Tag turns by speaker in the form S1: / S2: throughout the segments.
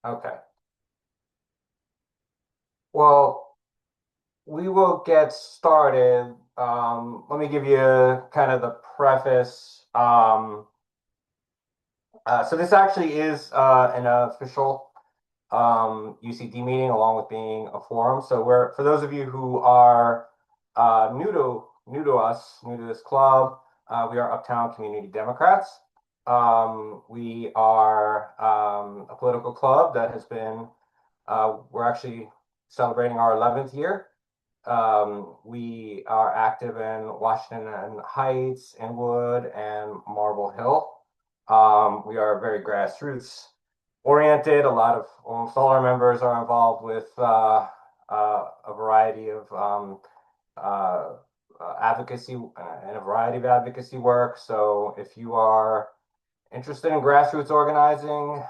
S1: Okay. Well, we will get started. Let me give you kind of the preface. So this actually is an official UCD meeting, along with being a forum. So we're for those of you who are new to us, new to this club, we are Uptown Community Democrats. We are a political club that has been. We're actually celebrating our 11th year. We are active in Washington Heights, Inwood, and Marble Hill. We are very grassroots oriented. A lot of almost all our members are involved with a variety of uh, advocacy and a variety of advocacy work. So if you are interested in grassroots organizing,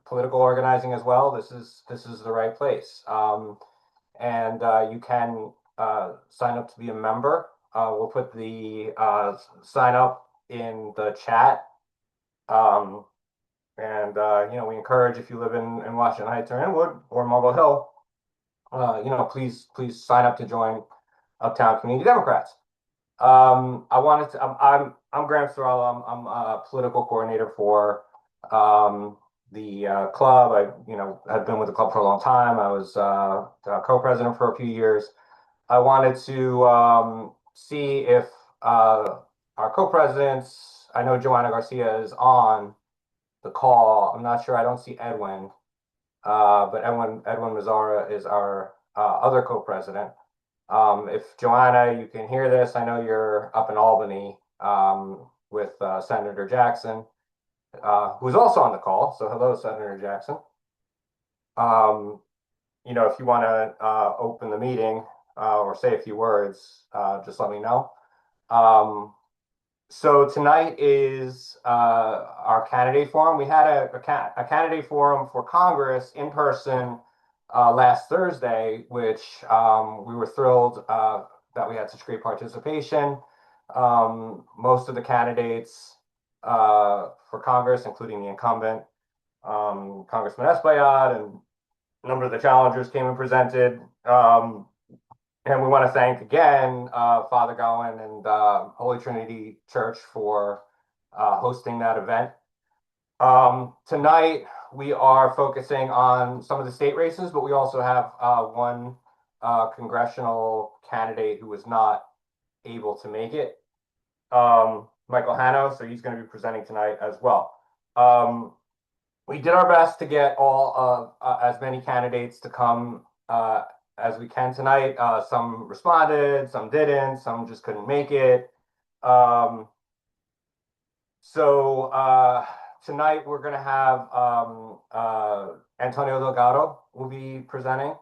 S1: political organizing as well, this is the right place. And you can sign up to be a member. We'll put the sign up in the chat. Um, and we encourage if you live in Washington Heights or Inwood or Marble Hill, please sign up to join Uptown Community Democrats. I wanted to. I'm Graham Sorrell. I'm a political coordinator for the club. Had been with the club for a long time. I was co-president for a few years. I wanted to see if our co-presidents. I know Joanna Garcia is on the call. I'm not sure. I don't see Edwin, but Edwin Mazzara is our other co-president. If Joanna, you can hear this, I know you're up in Albany with Senator Jackson, who's also on the call. So hello, Senator Jackson. If you want to open the meeting or say a few words, just let me know. Um, so tonight is our candidate forum. We had a candidate forum for Congress in person last Thursday, which we were thrilled that we had such great participation. Most of the candidates for Congress, including the incumbent, Congressman Espaillat, and a number of the challengers came and presented. And we want to thank again Father Gowan and Holy Trinity Church for hosting that event. Tonight, we are focusing on some of the state races, but we also have one congressional candidate who was not able to make it, Michael Hano, so he's going to be presenting tonight as well. We did our best to get all of as many candidates to come as we can tonight. Some responded, some didn't, some just couldn't make it. So tonight we're going to have Antonio Delgado will be presenting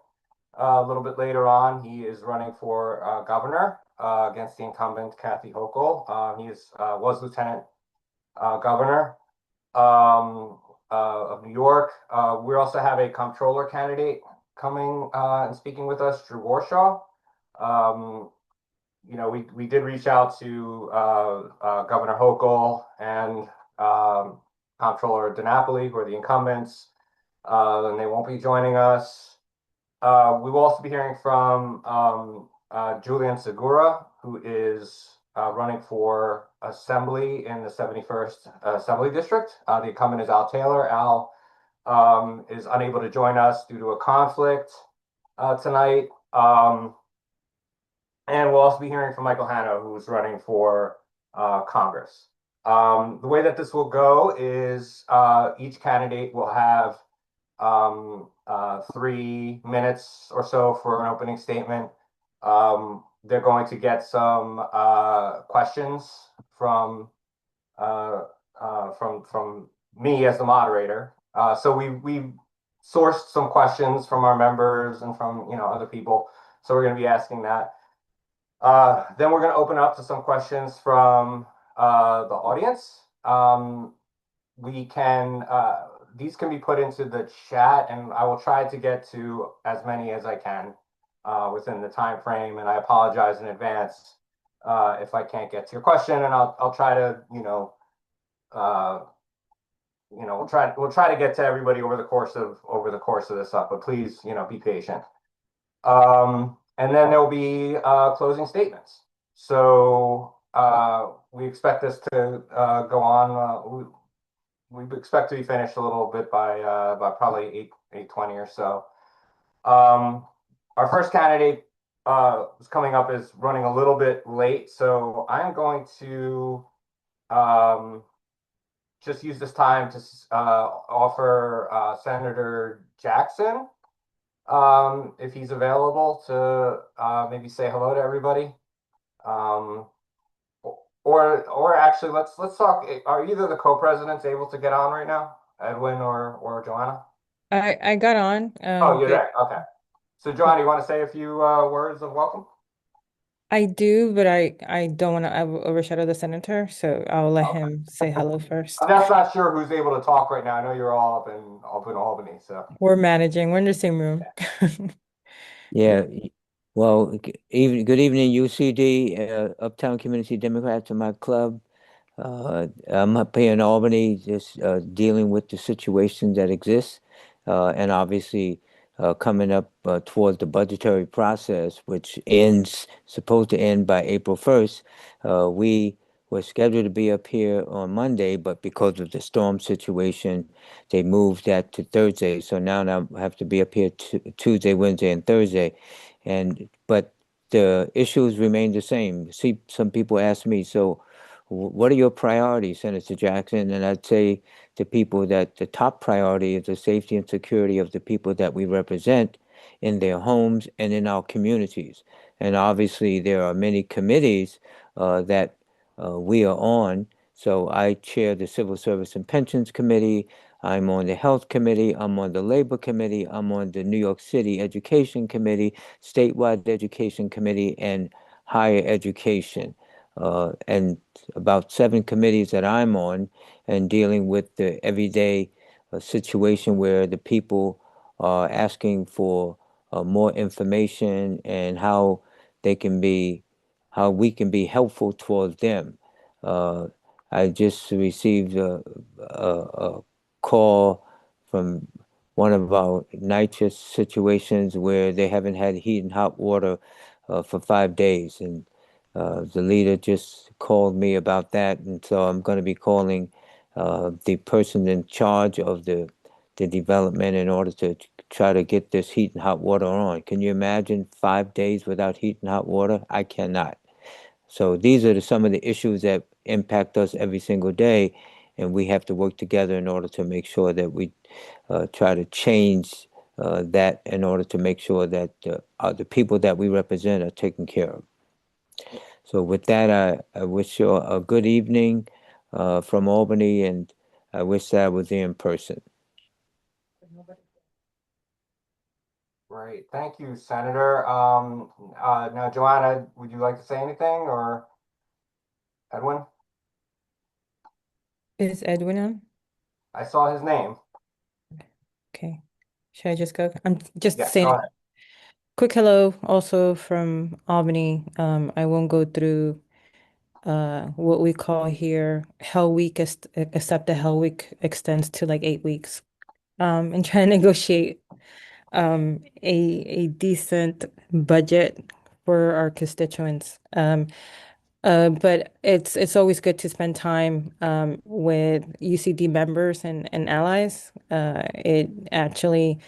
S1: a little bit later on. He is running for governor against the incumbent Kathy Hochul. He was lieutenant governor of New York. We also have a comptroller candidate coming and speaking with us, Drew Warshaw. We did reach out to Governor Hochul and Comptroller DiNapoli, who are the incumbents, and they won't be joining us. We will also be hearing from Julien Segura, who is running for Assembly in the 71st Assembly District. The incumbent is Al Taylor. Al is unable to join us due to a conflict tonight. And we'll also be hearing from Michael Hano, who's running for Congress. The way that this will go is each candidate will have 3 minutes or so for an opening statement. They're going to get some questions from me as the moderator. So we sourced some questions from our members and from other people. So we're going to be asking that. Then we're going to open up to some questions from the audience. These can be put into the chat, and I will try to get to as many as I can within the time frame. And I apologize in advance if I can't get to your question, and I'll try to we'll try to get to everybody over the course of this up, but please, be patient. And then there'll be closing statements. So we expect this to go on. We expect to be finished a little bit by probably 8:20 or so. Our first candidate is coming up is running a little bit late, so I'm going to um, just use this time to offer Senator Jackson, if he's available, to maybe say hello to everybody. Um, or actually, let's talk. Are either the co-presidents able to get on right now, Edwin or Joanna?
S2: I got on,
S1: Oh, you're
S2: but
S1: there. Okay. So, Joanna, you want to say a few words of welcome?
S2: I do, but I don't want to overshadow the senator, so I'll let him say hello
S1: I'm
S2: first.
S1: just not sure who's able to talk right now. I know you're all up in Albany, so
S2: We're managing. We're in the same room. Yeah.
S3: Yeah, well, good evening, UCD, Uptown Community Democrats in my club. I'm up here in Albany, just dealing with the situation that exists, and obviously coming up towards the budgetary process, which supposed to end by April 1st. We were scheduled to be up here on Monday, but because of the storm situation, they moved that to Thursday. So now I have to be up here Tuesday, Wednesday, and Thursday, and but the issues remain the same. See, some people ask me, so what are your priorities, Senator Jackson? And I'd say to people that the top priority is the safety and security of the people that we represent in their homes and in our communities. And obviously, there are many committees that we are on. So I chair the Civil Service and Pensions Committee. I'm on the Health Committee. I'm on the Labor Committee. I'm on the New York City Education Committee, Statewide Education Committee, and Higher Education. And about 7 committees that I'm on, and dealing with the everyday situation where the people are asking for more information and they can be, how we can be helpful towards them. Uh, I just received a call from one of our nitrous situations where they haven't had heat and hot water for 5 days, and the leader just called me about that, and so I'm going to be calling the person in charge of the development in order to try to get this heat and hot water on. Can you imagine 5 days without heat and hot water? I cannot. So these are some of the issues that impact us every single day, and we have to work together in order to make sure that we try to change that in order to make sure that the people that we represent are taken care of. So with that, I wish you a good evening from Albany, and I wish that I was there in person.
S1: great. Thank you, Senator. Now, Joanna, would you like to say anything, or Edwin?
S2: Is Edwin on?
S1: I saw his name.
S2: Okay. Should I just go? I'm just
S1: Yeah, go
S2: saying
S1: ahead.
S2: quick hello also from Albany. I won't go through what we call here Hell Week, except the Hell Week extends to like 8 weeks. And trying to negotiate a decent budget for our constituents. But it's always good to spend time with UCD members and allies. It actually,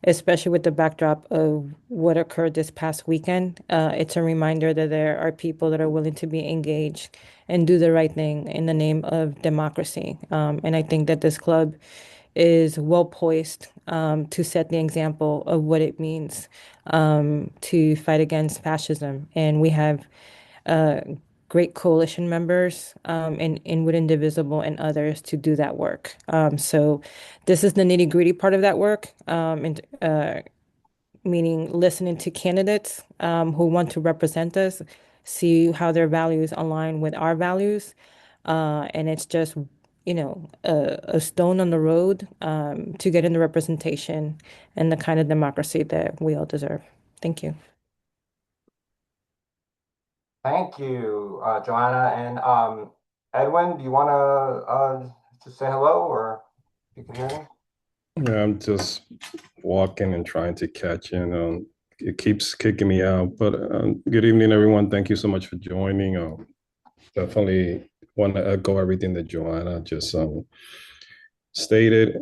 S2: especially with the backdrop of what occurred this past weekend, it's a reminder that there are people that are willing to be engaged and do the right thing in the name of democracy. And I think that this club is well poised to set the example of what it means to fight against fascism. And we have uh, great coalition members in Inwood Indivisible and others to do that work. So this is the nitty gritty part of that work, and meaning listening to candidates who want to represent us, see how their values align with our values. And it's just, a stone on the road to get in the representation and the kind of democracy that we all deserve. Thank you.
S1: Thank you, Joanna. And Edwin, do you want to just say hello, or? You can hear me?
S4: Yeah, I'm just walking and trying to catch in. It keeps kicking me out. But good evening, everyone. Thank you so much for joining. Definitely want to echo everything that Joanna just stated.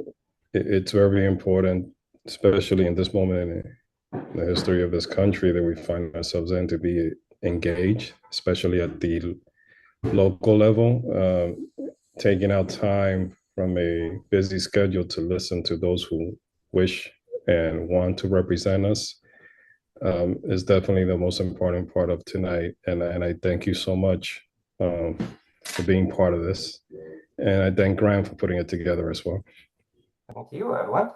S4: It's very important, especially in this moment in the history of this country that we find ourselves in, to be engaged, especially at the local level. Taking out time from a busy schedule to listen to those who wish and want to represent us is definitely the most important part of tonight. And I thank you so much for being part of this. And I thank Graham for putting it together as well.
S1: Thank you, Edwin.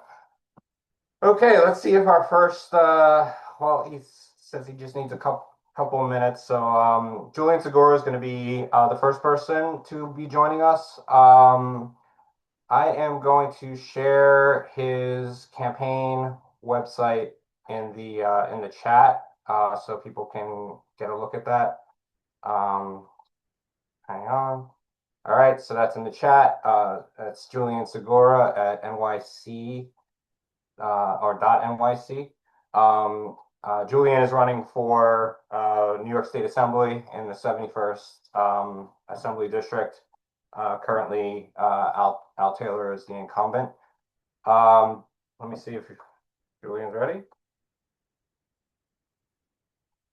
S1: Okay, let's see if our first, well, he says he just needs a couple of minutes. So Julien Segura is going to be the first person to be joining us. I am going to share his campaign website in the chat so people can get a look at that. Hang on. All right, so that's in the chat. That's Julien Segura at NYC or .nyc. Julien is running for New York State Assembly in the 71st Assembly District. Currently, Al Taylor is the incumbent. Let me see if Julien's ready.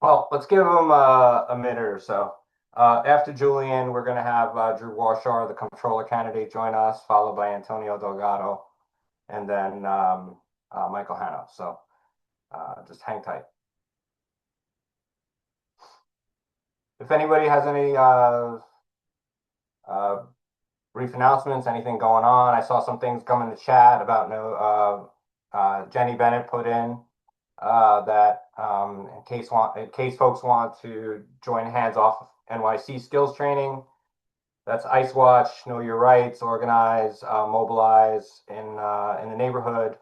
S1: Well, let's give him a minute or so. After Julien, we're going to have Drew Warshaw, the comptroller candidate, join us, followed by Antonio Delgado, and then Michael Hano. So just hang tight. If anybody has any brief announcements, anything going on, I saw some things come in the chat about Jenny Bennett put in that in case folks want to join Hands Off NYC skills training. That's Ice Watch, Know Your Rights, Organize, Mobilize in the neighborhood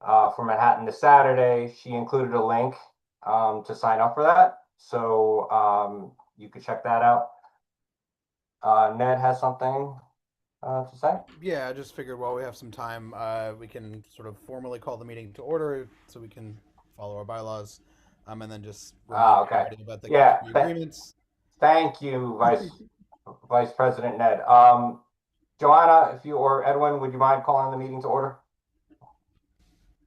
S1: from Manhattan to Saturday. She included a link to sign up for that, so you could check that out. Ned has something to say.
S5: Yeah, I just figured while we have some time, we can sort of formally call the meeting to order so we can follow our bylaws, and then just remind
S1: Okay.
S5: everybody about the
S1: Yeah,
S5: community agreements.
S1: Thank you, Vice President Ned. Joanna, if you or Edwin, would you mind calling the meeting to order?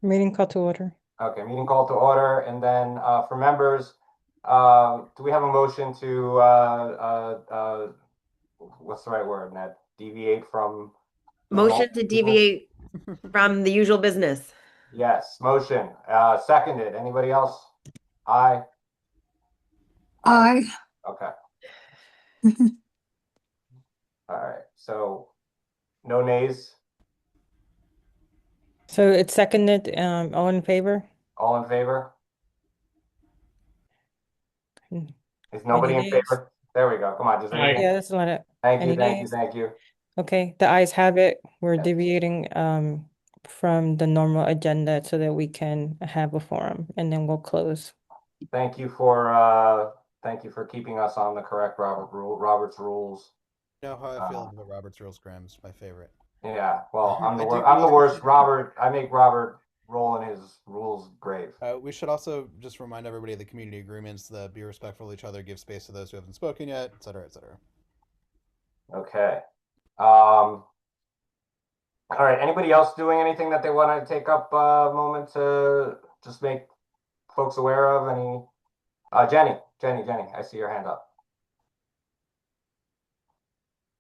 S2: Meeting call to order.
S1: Okay, meeting call to order. And then for members, do we have a motion to what's the right word, Ned? Deviate from
S6: Motion to deviate from the usual business.
S1: Yes, motion. Seconded. Anybody else? Aye.
S7: Aye.
S1: Okay. All right. So no nays.
S2: So it's seconded. All in favor?
S1: All in favor?
S2: Hmm.
S1: Is nobody
S2: Any
S1: in
S2: nays?
S1: favor? There we go. Come on, just raise
S2: Yeah, that's a lot of.
S1: Thank you,
S2: Any
S1: thank you,
S2: nays?
S1: thank you.
S2: Okay, the ayes have it. We're
S1: Yes.
S2: deviating from the normal agenda so that we can have a forum, and then we'll close.
S1: Thank you for keeping us on the correct Robert's rules.
S5: You know how I feel about Robert's Rules, Graham. It's my favorite.
S1: Yeah, well, I'm the
S5: I do
S1: worst. I'm the
S5: really
S1: worst.
S5: appreciate-
S1: Robert, I make Robert roll in his rules grave.
S5: We should also just remind everybody of the community agreements, that be respectful of each other, give space to those who haven't spoken yet, et cetera, et cetera.
S1: Okay. All right. Anybody else doing anything that they want to take up a moment to just make folks aware of? Any? Jenny, I see your hand up.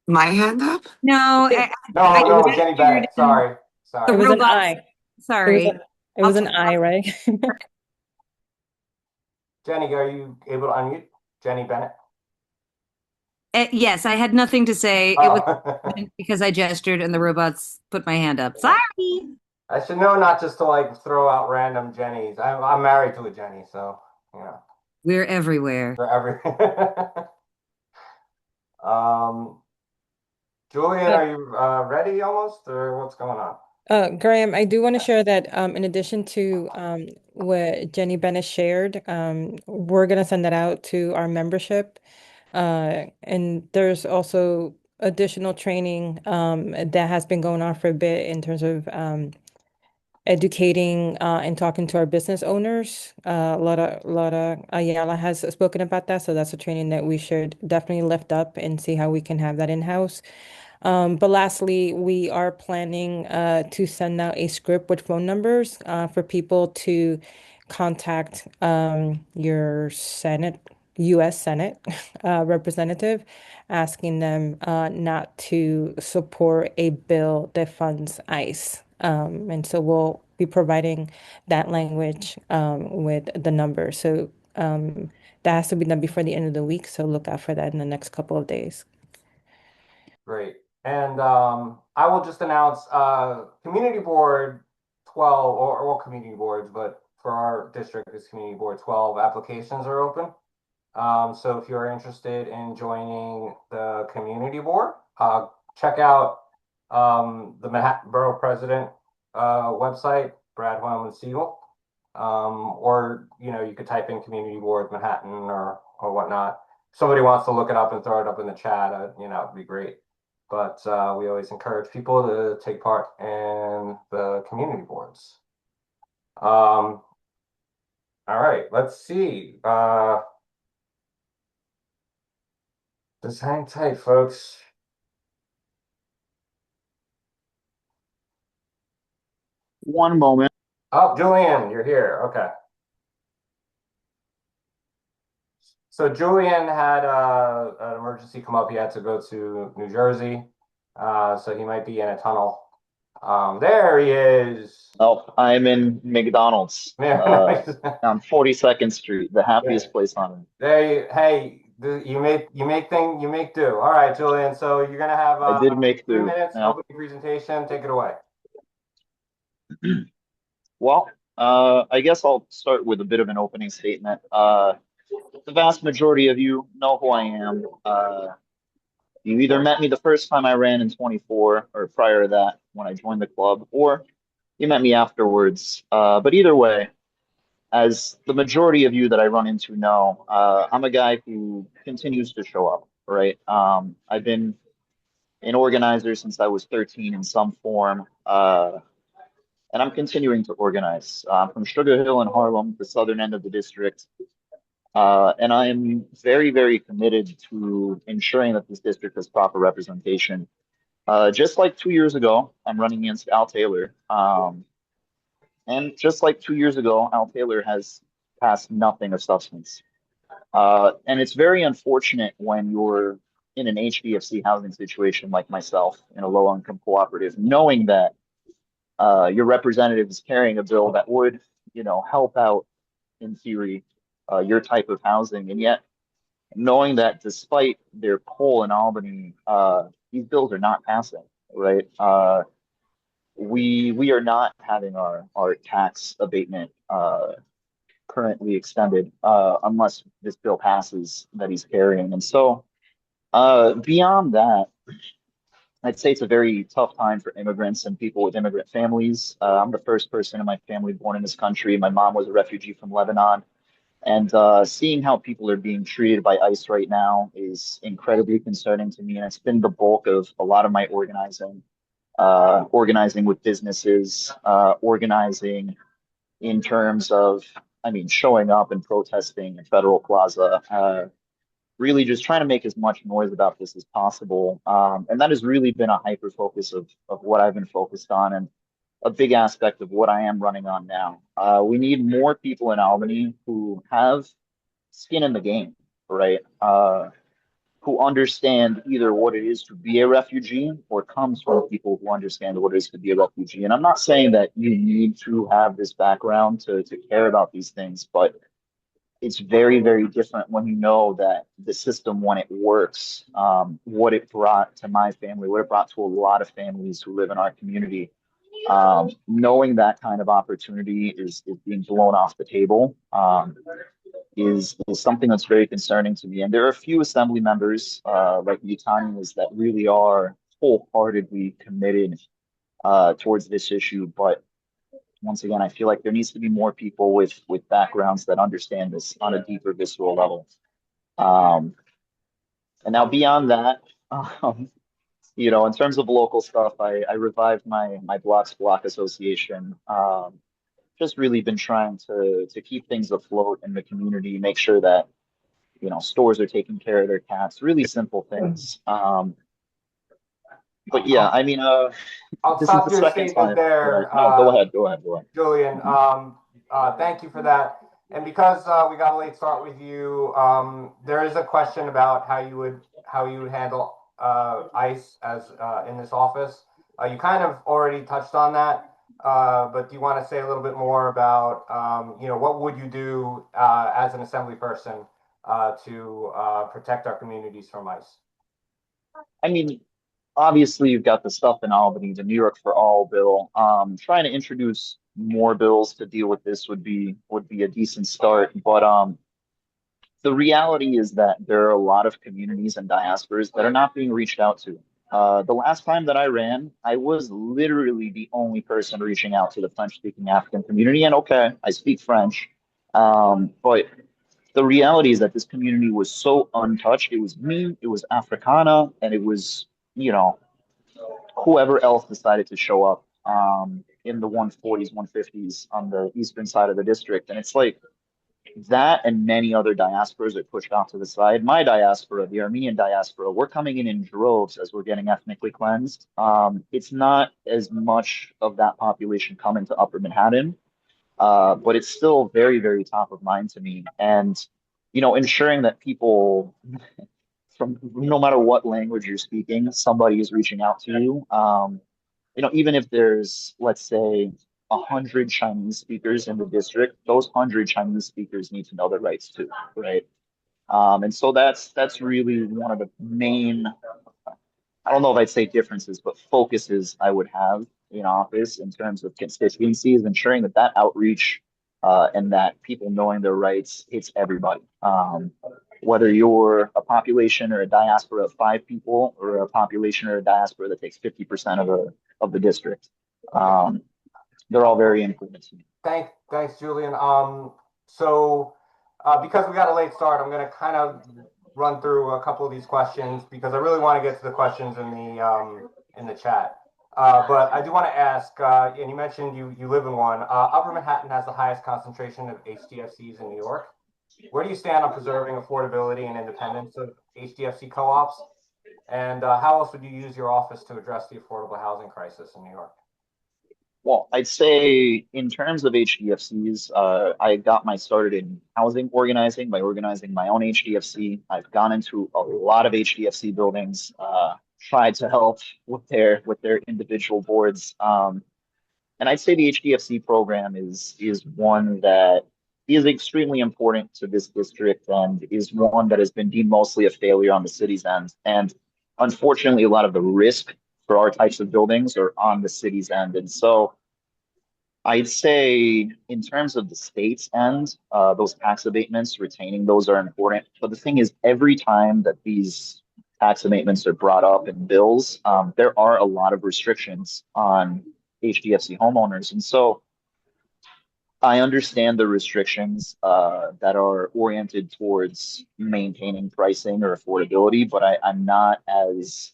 S7: My hand up?
S6: No,
S1: No, Jenny Bennett. Sorry.
S2: It was an
S6: robots.
S2: aye.
S6: Sorry.
S2: It was an aye, right?
S1: Jenny, are you able to unmute? Jenny Bennett.
S6: Yes, I had nothing to say. It was because I gestured and the robots put my hand up. Sorry.
S1: I should know not just to like throw out random Jennies. I'm married to a Jenny, so you know.
S6: We're everywhere.
S1: For every Julien, are you ready almost, or what's going on?
S2: Graham, I do want to share that in addition to what Jenny Bennett shared, we're going to send that out to our membership. And there's also additional training that has been going on for a bit in terms of educating and talking to our business owners. A lot of Ayala has spoken about that, so that's a training that we should definitely lift up and see how we can have that in-house. But lastly, we are planning to send out a script with phone numbers for people to contact your U.S. Senate representative, asking them not to support a bill that funds ICE. And so we'll be providing that language with the number. So that has to be done before the end of the week. So look out for that in the next couple of days.
S1: Great. And I will just announce Community Board 12, or community boards, but for our district, it's Community Board 12 applications are open. So if you're interested in joining the community board, check out the Manhattan Borough President website, Brad Hoyleman Siegel. Or you could type in Community Board Manhattan or whatnot. If somebody wants to look it up and throw it up in the chat, it'd be great. But we always encourage people to take part in the community boards. All right, let's see. Just hang tight, folks.
S8: One moment.
S1: Oh, Julien, you're here. Okay. So Julien had an emergency come up. He had to go to New Jersey. So he might be in a tunnel. There he is.
S8: Oh, I'm in McDonald's on 42nd Street, the happiest place on earth.
S1: You make do. All right, Julien. So you're gonna have
S8: I did make
S1: 3
S8: do.
S1: minutes
S8: Yeah.
S1: opening presentation. Take it away.
S8: Well, I guess I'll start with a bit of an opening statement. The vast majority of you know who I am. You either met me the first time I ran in 24 or prior to that when I joined the club, or you met me afterwards. But either way, as the majority of you that I run into know, I'm a guy who continues to show up, right? I've been an organizer since I was 13 in some form, and I'm continuing to organize. From Sugar Hill in Harlem, the southern end of the district, and I am very, very committed to ensuring that this district has proper representation. Just like 2 years ago, I'm running against Al Taylor. And just like 2 years ago, Al Taylor has passed nothing of substance. And it's very unfortunate when you're in an HDFC housing situation like myself in a low income cooperative, knowing that your representative is carrying a bill that would, help out in theory, your type of housing. And yet, knowing that despite their poll in Albany, these bills are not passing, right? We are not having our tax abatement currently extended unless this bill passes that he's carrying. And so beyond that, I'd say it's a very tough time for immigrants and people with immigrant families. I'm the first person in my family born in this country. My mom was a refugee from Lebanon. And seeing how people are being treated by ICE right now is incredibly concerning to me. And it's been the bulk of a lot of my organizing with businesses, organizing in terms of, showing up and protesting in Federal Plaza, really just trying to make as much noise about this as possible. And that has really been a hyper focus of what I've been focused on and a big aspect of what I am running on now. We need more people in Albany who have skin in the game, right? Who understand either what it is to be a refugee or comes from people who understand what it is to be a refugee. And I'm not saying that you need to have this background to care about these things, but it's very, very different when you know that the system, when it works, what it brought to my family, what it brought to a lot of families who live in our community. Knowing that kind of opportunity is being blown off the table is something that's very concerning to me. And there are a few assembly members like Yutani that really are wholeheartedly committed towards this issue. But once again, I feel like there needs to be more people with backgrounds that understand this on a deeper visceral level. And now beyond that, in terms of local stuff, I revived my Blocks Block Association. Just really been trying to keep things afloat in the community, make sure that, stores are taking care of their cats, really simple things. But yeah,
S1: I'll,
S8: I mean,
S1: I'll
S8: this is
S1: stop
S8: the
S1: your
S8: second
S1: statement
S8: time that
S1: there,
S8: no, go ahead.
S1: Julian. Thank you for that. And because we got a late start with you, there is a question about how you would handle ICE as in this office. You kind of already touched on that, but do you want to say a little bit more about what would you do as an assembly person to protect our communities from ICE?
S8: I mean, obviously you've got the stuff in Albany, the New York for All bill. Trying to introduce more bills to deal with this would be a decent start. But the reality is that there are a lot of communities and diasporas that are not being reached out to. The last time that I ran, I was literally the only person reaching out to the French-speaking African community. And okay, I speak French, but the reality is that this community was so untouched. It was me, it was Africana, and it was, you know, whoever else decided to show up in the 140s, 150s on the eastern side of the district. And it's like that and many other diasporas are pushed off to the side. My diaspora, the Armenian diaspora, we're coming in droves as we're getting ethnically cleansed. It's not as much of that population coming to Upper Manhattan, but it's still very, very top of mind to me. And, ensuring that people from no matter what language you're speaking, somebody is reaching out to you. Even if there's, let's say, 100 Chinese speakers in the district, those 100 Chinese speakers need to know their rights too, right? And so that's really one of the main, I don't know if I'd say differences, but focuses I would have in office in terms of constituencies, ensuring that outreach and that people knowing their rights hits everybody. Whether you're a population or a diaspora of 5 people, or a population or a diaspora that takes 50% of the district, they're all very important to me.
S1: Thanks, Julian. Because we got a late start, I'm going to kind of run through a couple of these questions because I really want to get to the questions in the chat. But I do want to ask, and you mentioned you live in one. Upper Manhattan has the highest concentration of HDFCs in New York. Where do you stand on preserving affordability and independence of HDFC co-ops? And how else would you use your office to address the affordable housing crisis in New York?
S8: Well, I'd say in terms of HDFCs, I got my started in housing organizing by organizing my own HDFC. I've gone into a lot of HDFC buildings, tried to help with their individual boards. And I'd say the HDFC program is one that is extremely important to this district and is one that has been deemed mostly a failure on the city's end. And unfortunately, a lot of the risk for our types of buildings are on the city's end. And so I'd say in terms of the state's end, those tax abatements, retaining those are important. But the thing is, every time that these tax abatements are brought up in bills, there are a lot of restrictions on HDFC homeowners. And so I understand the restrictions that are oriented towards maintaining pricing or affordability, but I'm not as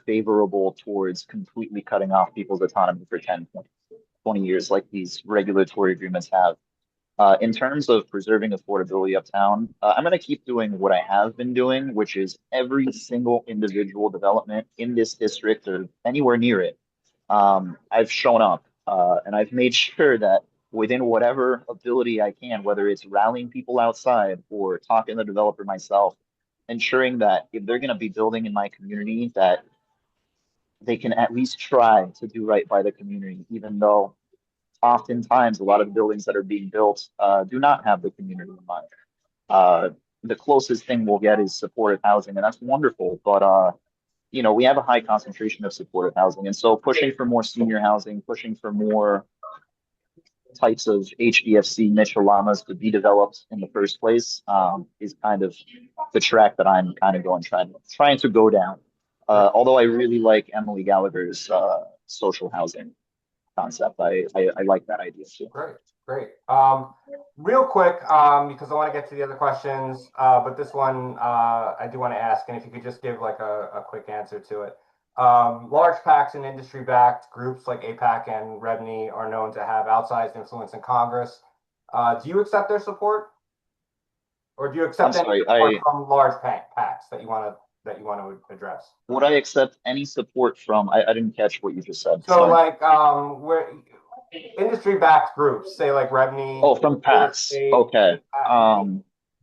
S8: favorable towards completely cutting off people's autonomy for 10, 20 years like these regulatory agreements have. In terms of preserving affordability uptown, I'm going to keep doing what I have been doing, which is every single individual development in this district or anywhere near it. I've shown up and I've made sure that within whatever ability I can, whether it's rallying people outside or talking to the developer myself, ensuring that if they're going to be building in my community, that they can at least try to do right by the community, even though oftentimes a lot of the buildings that are being built do not have the community in mind. The closest thing we'll get is supportive housing, and that's wonderful. But we have a high concentration of supportive housing, and so pushing for more senior housing, pushing for more types of HDFC Mitchell-Lamas to be developed in the first place is kind of the track that I'm kind of trying to go down. Although I really like Emily Gallagher's social housing concept. I like that idea too.
S1: Great. Real quick, because I want to get to the other questions, but this one I do want to ask, and if you could just give like a quick answer to it. Large PACs and industry-backed groups like APAC and REBNY are known to have outsized influence in Congress. Do you accept their support, or do you
S8: I'm
S1: accept any
S8: sorry,
S1: support from large PACs that you want to address?
S8: would I accept any support from, I didn't catch what you just said.
S1: So,
S8: Sorry.
S1: like, where industry-backed groups, say like REBNY,
S8: Oh, from PACs. Okay.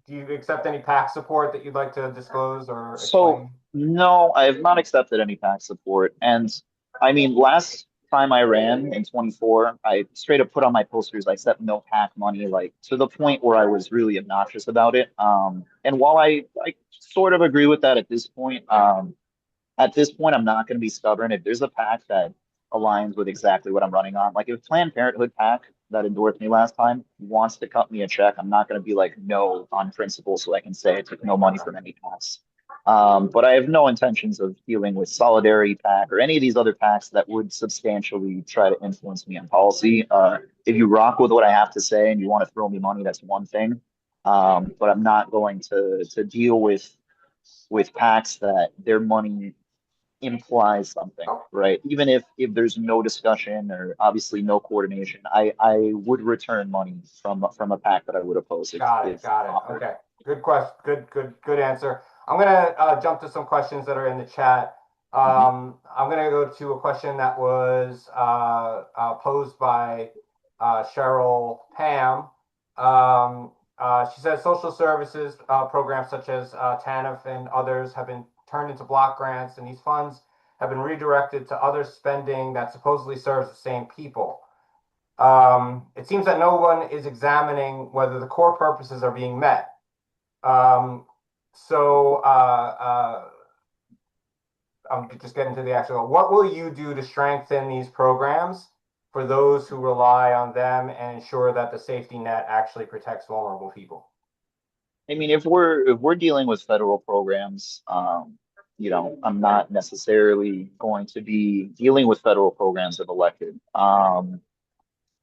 S1: do you accept any PAC support that you'd like to disclose or
S8: So
S1: explain?
S8: no, I have not accepted any PAC support. And I mean, last time I ran in 24, I straight up put on my posters, I accept no PAC money, like to the point where I was really obnoxious about it. And while I sort of agree with that at this point, I'm not going to be stubborn. If there's a PAC that aligns with exactly what I'm running on, like if Planned Parenthood PAC that endorsed me last time wants to cut me a check, I'm not going to be like no on principle, so I can say I took no money from any PACs. But I have no intentions of dealing with Solidarity PAC or any of these other PACs that would substantially try to influence me on policy. If you rock with what I have to say and you want to throw me money, that's one thing. But I'm not going to deal with PACs that their money implies something, right? Even if there's no discussion or obviously no coordination, I would return money from a pack that I would oppose
S1: Got it.
S8: if
S1: Got it.
S8: offered.
S1: Okay. Good question. Good answer. I'm gonna jump to some questions that are in the chat. I'm gonna go to a question that was posed by Cheryl Pam. She says social services programs such as TANF and others have been turned into block grants, and these funds have been redirected to other spending that supposedly serves the same people. It seems that no one is examining whether the core purposes are being met. So I'm just getting to the actual, what will you do to strengthen these programs for those who rely on them and ensure that the safety net actually protects vulnerable people?
S8: I mean, if we're dealing with federal programs, I'm not necessarily going to be dealing with federal programs if elected.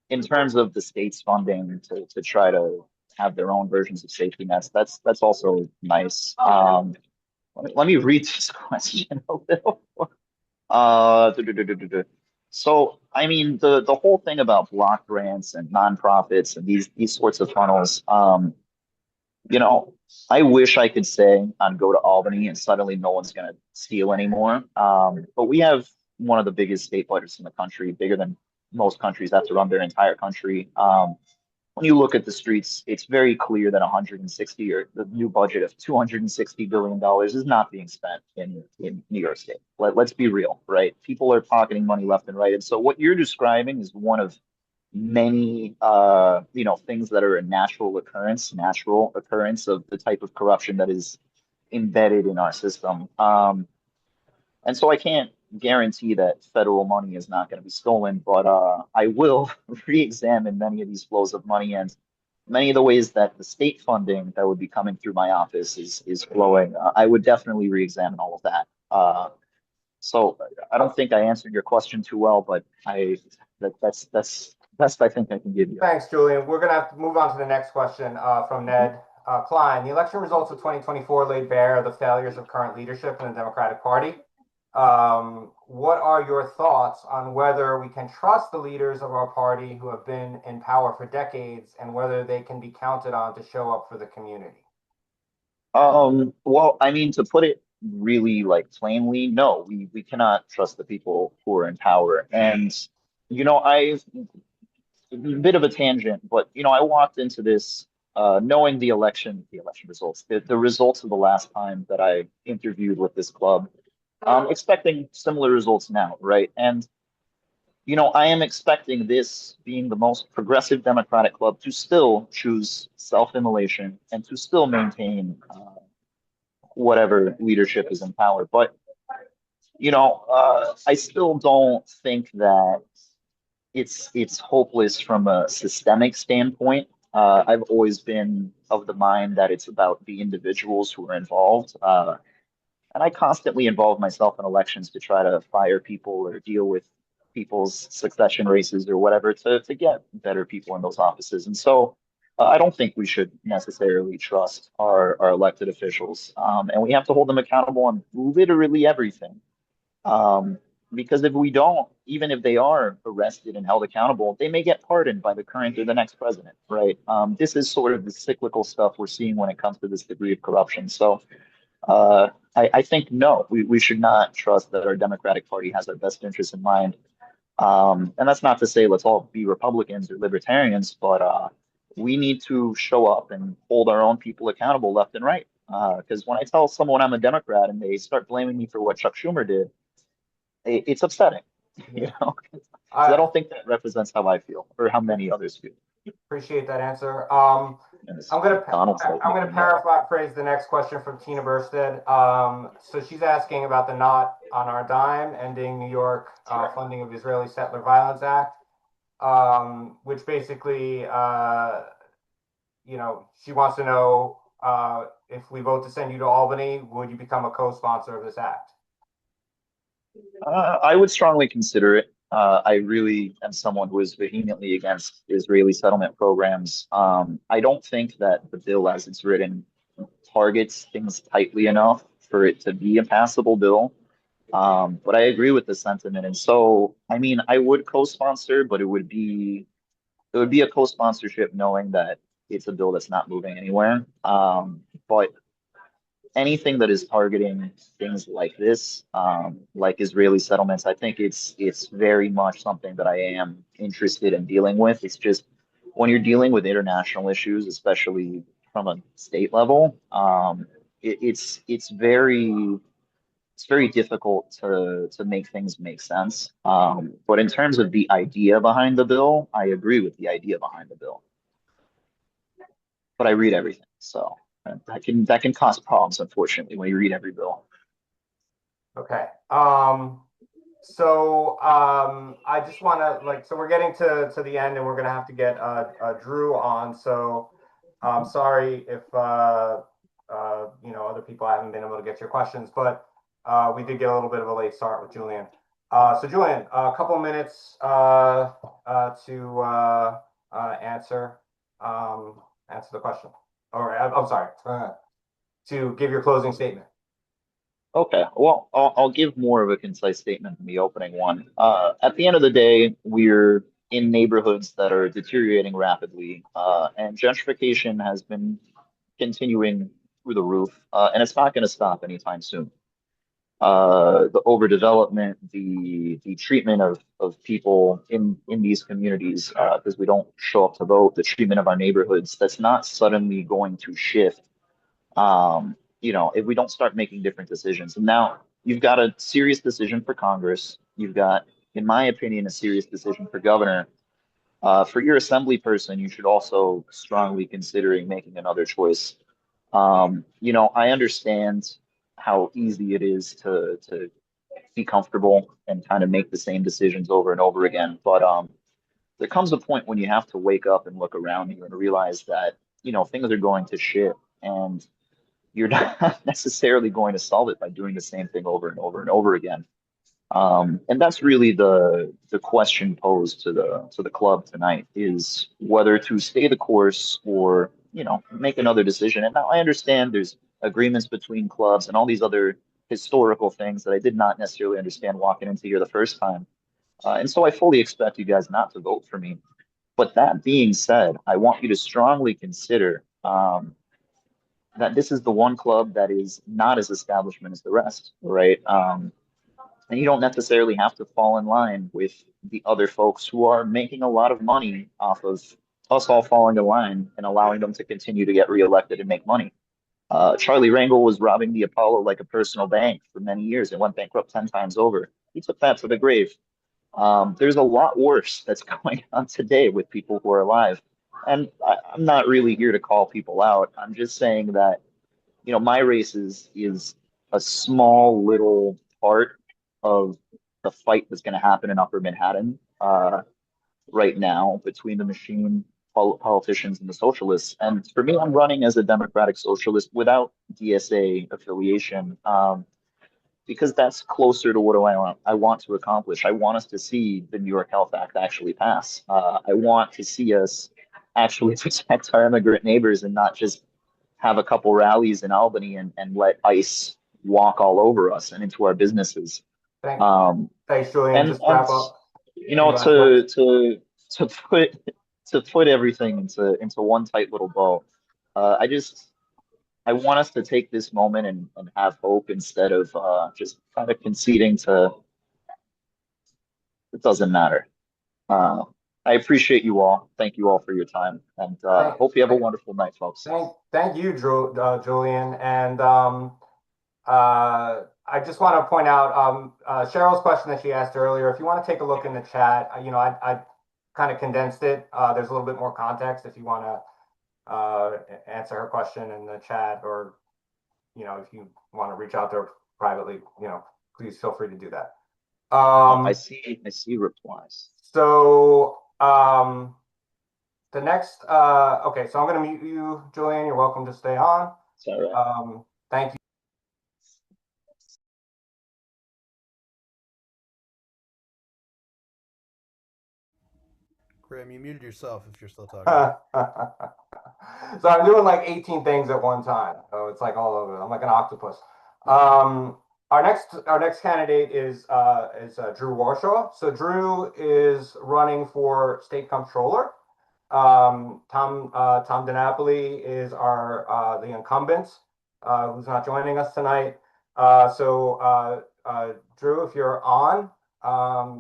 S8: In terms of the state's funding to try to have their own versions of safety nets, that's also nice. Let me read this question a little. Duh, duh, duh, duh, duh, duh. So, I mean, the whole thing about block grants and nonprofits and these sorts of funnels, you know, I wish I could say on go to Albany and suddenly no one's going to steal anymore. But we have one of the biggest state budgets in the country, bigger than most countries have to run their entire country. When you look at the streets, it's very clear that 160 or the new budget of $260 billion is not being spent in New York State. Let's be real, right? People are pocketing money left and right. And so what you're describing is one of many things that are a natural occurrence of the type of corruption that is embedded in our system. And so I can't guarantee that federal money is not going to be stolen, but I will re-examine many of these flows of money and many of the ways that the state funding that would be coming through my office is flowing. I would definitely re-examine all of that. So I don't think I answered your question too well, but that's best I think I can give you.
S1: Thanks, Julian. We're going to have to move on to the next question from Ned Klein. The election results of 2024 laid bare the failures of current leadership in the Democratic Party. What are your thoughts on whether we can trust the leaders of our party who have been in power for decades and whether they can be counted on to show up for the community?
S8: Well, I mean, to put it really like plainly, no, we cannot trust the people who are in power. And, I a bit of a tangent, but I walked into this knowing the election results, the results of the last time that I interviewed with this club, expecting similar results now, right? And I am expecting this being the most progressive Democratic club to still choose self-immolation and to still maintain whatever leadership is in power. But I still don't think that it's hopeless from a systemic standpoint. I've always been of the mind that it's about the individuals who are involved. And I constantly involve myself in elections to try to fire people or deal with people's succession races or whatever to get better people in those offices. And so I don't think we should necessarily trust our elected officials. And we have to hold them accountable on literally everything. Because if we don't, even if they are arrested and held accountable, they may get pardoned by the current or the next president, right? This is sort of the cyclical stuff we're seeing when it comes to this degree of corruption. So I think no, we should not trust that our Democratic Party has our best interests in mind. And that's not to say let's all be Republicans or libertarians, but we need to show up and hold our own people accountable left and right. Because when I tell someone I'm a Democrat and they start blaming me for what Chuck Schumer did, it's upsetting, you know, because I don't think that represents how I feel or how many others feel.
S1: Appreciate that answer.
S8: Yes.
S1: I'm gonna
S8: Donald's like,
S1: I'm gonna paraphrase the next question from Tina Burstead. So she's asking about the Not on Our Dime, Ending New York Funding of Israeli Settler Violence Act, which basically, you know, she wants to know if we vote to send you to Albany, would you become a co-sponsor of this act?
S8: I would strongly consider it. I really am someone who is vehemently against Israeli settlement programs. I don't think that the bill as it's written targets things tightly enough for it to be a passable bill. But I agree with the sentiment. And so, I mean, I would co-sponsor, but it would be a co-sponsorship knowing that it's a bill that's not moving anywhere. But anything that is targeting things like this, like Israeli settlements, I think it's very much something that I am interested in dealing with. It's just when you're dealing with international issues, especially from a state level, it's very difficult to make things make sense. But in terms of the idea behind the bill, I agree with the idea behind the bill. But I read everything, so that can cause problems, unfortunately, when you read every bill.
S1: Okay. I just want to so we're getting to the end and we're gonna have to get Drew on. So I'm sorry if you know, other people haven't been able to get your questions, but we did get a little bit of a late start with Julien. So Julien, a couple of minutes to answer the question, or I'm sorry, to give your closing statement.
S8: Okay, well, I'll give more of a concise statement than the opening one. At the end of the day, we're in neighborhoods that are deteriorating rapidly, and gentrification has been continuing through the roof, and it's not going to stop anytime soon. The overdevelopment, the treatment of people in these communities because we don't show up to vote, the treatment of our neighborhoods, that's not suddenly going to shift if we don't start making different decisions. And now you've got a serious decision for Congress. You've got, in my opinion, a serious decision for governor. For your assembly person, you should also strongly considering making another choice. I understand how easy it is to be comfortable and kind of make the same decisions over and over again. But there comes a point when you have to wake up and look around you and realize that, things are going to shit and you're not necessarily going to solve it by doing the same thing over and over and over again. And that's really the question posed to the club tonight is whether to stay the course or make another decision. And now I understand there's agreements between clubs and all these other historical things that I did not necessarily understand walking into here the first time. And so I fully expect you guys not to vote for me. But that being said, I want you to strongly consider that this is the one club that is not as establishment as the rest, right? And you don't necessarily have to fall in line with the other folks who are making a lot of money off of us all falling in line and allowing them to continue to get reelected and make money. Charlie Rangel was robbing the Apollo like a personal bank for many years and went bankrupt 10 times over. He took that to the grave. There's a lot worse that's going on today with people who are alive. And I'm not really here to call people out. I'm just saying that, my race is a small little part of the fight that's going to happen in Upper Manhattan right now between the machine politicians and the socialists. And for me, I'm running as a democratic socialist without DSA affiliation. Because that's closer to what I want to accomplish. I want us to see the New York Health Act actually pass. I want to see us actually protect our immigrant neighbors and not just have a couple rallies in Albany and let ICE walk all over us and into our businesses.
S1: Thanks.
S8: Um,
S1: Thanks, Julian.
S8: and
S1: Just to wrap up.
S8: you
S1: Any
S8: know,
S1: last words?
S8: to put to put everything into one tight little bow, I just I want us to take this moment and have hope instead of just kind of conceding to it doesn't matter. Uh, I appreciate you all. Thank you all for your time, and
S1: Thank,
S8: hope you have a
S1: thank,
S8: wonderful night, folks.
S1: thank you, Julian. And I just want to point out Cheryl's question that she asked earlier. If you want to take a look in the chat, I kind of condensed it. There's a little bit more context if you want to answer her question in the chat, or if you want to reach out to her privately, please feel free to do that.
S8: I see replies.
S1: So the next, okay, so I'm going to mute you, Julian. You're welcome to stay on.
S8: It's all right.
S1: Thank you.
S5: Graham, you muted yourself if you're still talking.
S1: So I'm doing like 18 things at one time. So it's like all over. I'm like an octopus. Our next candidate is Drew Warshaw. So Drew is running for state comptroller. Tom DiNapoli is the incumbent, who's not joining us tonight. Drew, if you're on,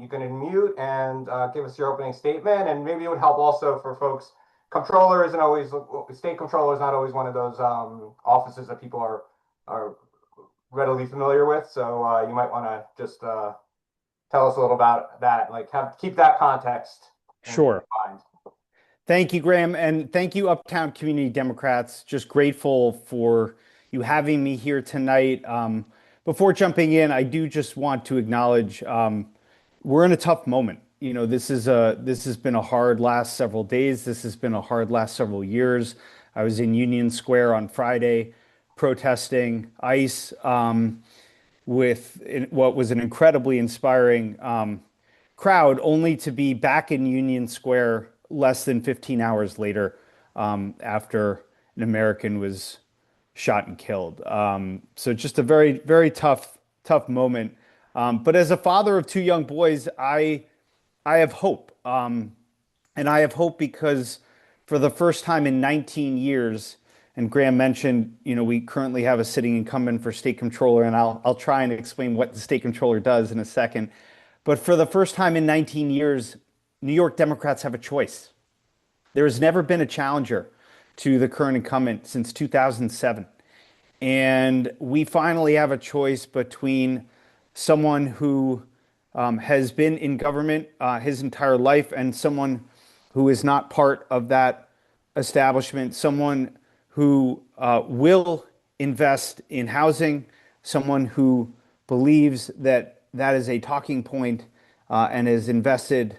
S1: you can unmute and give us your opening statement, and maybe it would help also for folks. Comptroller isn't always state comptroller is not always one of those offices that people are readily familiar with. So you might want to just tell us a little about that, like keep that context
S9: Sure.
S1: in mind.
S9: Thank you, Graham, and thank you, Uptown Community Democrats. Just grateful for you having me here tonight. Before jumping in, I do just want to acknowledge we're in a tough moment. This has been a hard last several days. This has been a hard last several years. I was in Union Square on Friday protesting ICE with what was an incredibly inspiring crowd, only to be back in Union Square less than 15 hours later after an American was shot and killed. So just a very, very tough moment. But as a father of two young boys, I have hope. And I have hope because for the first time in 19 years, and Graham mentioned, we currently have a sitting incumbent for state comptroller, and I'll try and explain what the state comptroller does in a second. But for the first time in 19 years, New York Democrats have a choice. There has never been a challenger to the current incumbent since 2007. And we finally have a choice between someone who has been in government his entire life and someone who is not part of that establishment, someone who will invest in housing, someone who believes that that is a talking point and has invested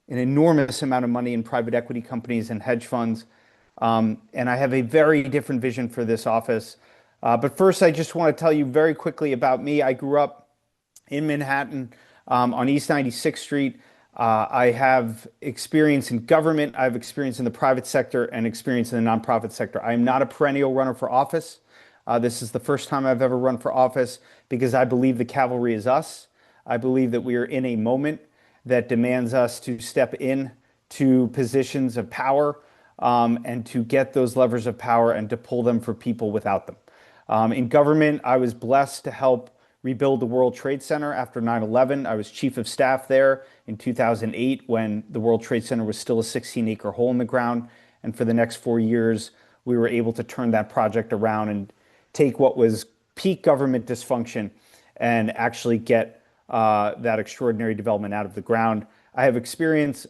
S9: an enormous amount of money in private equity companies and hedge funds. And I have a very different vision for this office. But first, I just want to tell you very quickly about me. I grew up in Manhattan on East 96th Street. I have experience in government. I have experience in the private sector and experience in the nonprofit sector. I am not a perennial runner for office. This is the first time I've ever run for office because I believe the cavalry is us. I believe that we are in a moment that demands us to step in to positions of power and to get those levers of power and to pull them for people without them. In government, I was blessed to help rebuild the World Trade Center after 9/11. I was chief of staff there in 2008 when the World Trade Center was still a 16-acre hole in the ground. And for the next 4 years, we were able to turn that project around and take what was peak government dysfunction and actually get that extraordinary development out of the ground. I have experience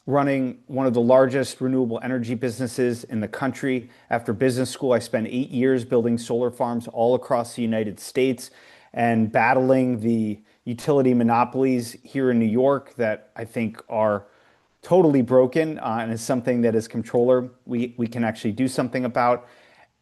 S9: running one of the largest renewable energy businesses in the country. After business school, I spent 8 years building solar farms all across the United States and battling the utility monopolies here in New York that I think are totally broken and is something that as comptroller we can actually do something about.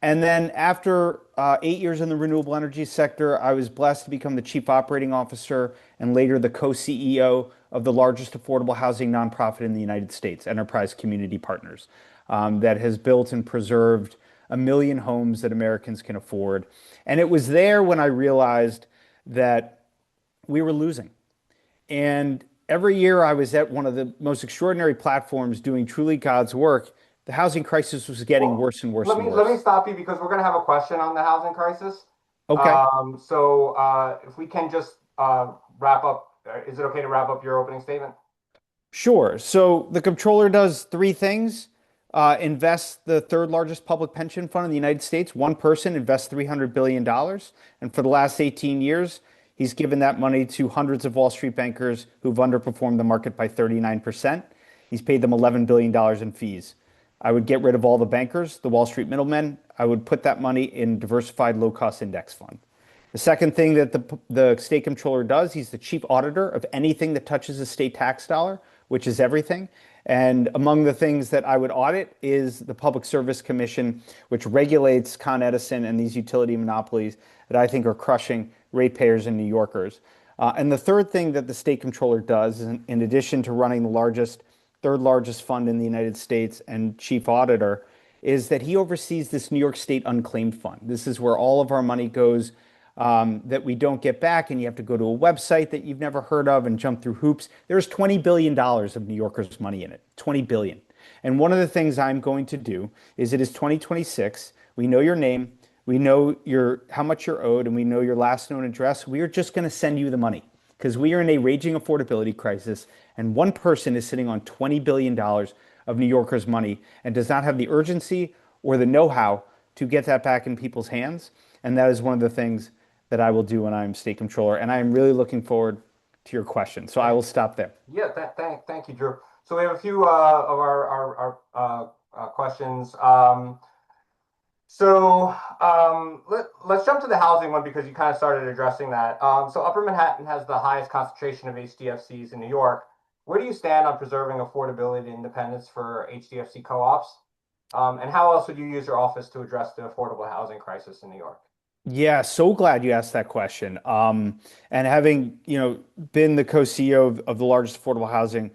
S9: And then after 8 years in the renewable energy sector, I was blessed to become the chief operating officer and later the co-CEO of the largest affordable housing nonprofit in the United States, Enterprise Community Partners, that has built and preserved 1 million homes that Americans can afford. And it was there when I realized that we were losing. And every year I was at one of the most extraordinary platforms doing truly God's work, the housing crisis was getting
S1: Well,
S9: worse and worse
S1: let
S9: and
S1: me let me
S9: worse.
S1: stop you because we're going to have a question on the housing crisis.
S9: Okay.
S1: If we can just wrap up, is it okay to wrap up your opening statement?
S9: Sure. So the comptroller does three things. Invests the third largest public pension fund in the United States. One person invests $300 billion. And for the last 18 years, he's given that money to hundreds of Wall Street bankers who've underperformed the market by 39%. He's paid them $11 billion in fees. I would get rid of all the bankers, the Wall Street middlemen. I would put that money in diversified low cost index fund. The second thing that the state comptroller does, he's the chief auditor of anything that touches a state tax dollar, which is everything. And among the things that I would audit is the Public Service Commission, which regulates Con Edison and these utility monopolies that I think are crushing ratepayers and New Yorkers. And the third thing that the state comptroller does, in addition to running the third largest fund in the United States and chief auditor, is that he oversees this New York State unclaimed fund. This is where all of our money goes that we don't get back, and you have to go to a website that you've never heard of and jump through hoops. There's $20 billion of New Yorkers' money in it, 20 billion. And one of the things I'm going to do is it is 2026. We know your name, we know how much you're owed, and we know your last known address. We are just going to send you the money because we are in a raging affordability crisis, and one person is sitting on $20 billion of New Yorkers' money and does not have the urgency or the know-how to get that back in people's hands. And that is one of the things that I will do when I'm state comptroller. And I am really looking forward to your question. So I will stop there.
S1: Yeah, thank you, Drew. So we have a few of our questions. Let's jump to the housing one because you kind of started addressing that. So Upper Manhattan has the highest concentration of HDFCs in New York. Where do you stand on preserving affordability and independence for HDFC co-ops? And how else would you use your office to address the affordable housing crisis in New York?
S9: Yeah, so glad you asked that question. And having, been the co-CEO of the largest affordable housing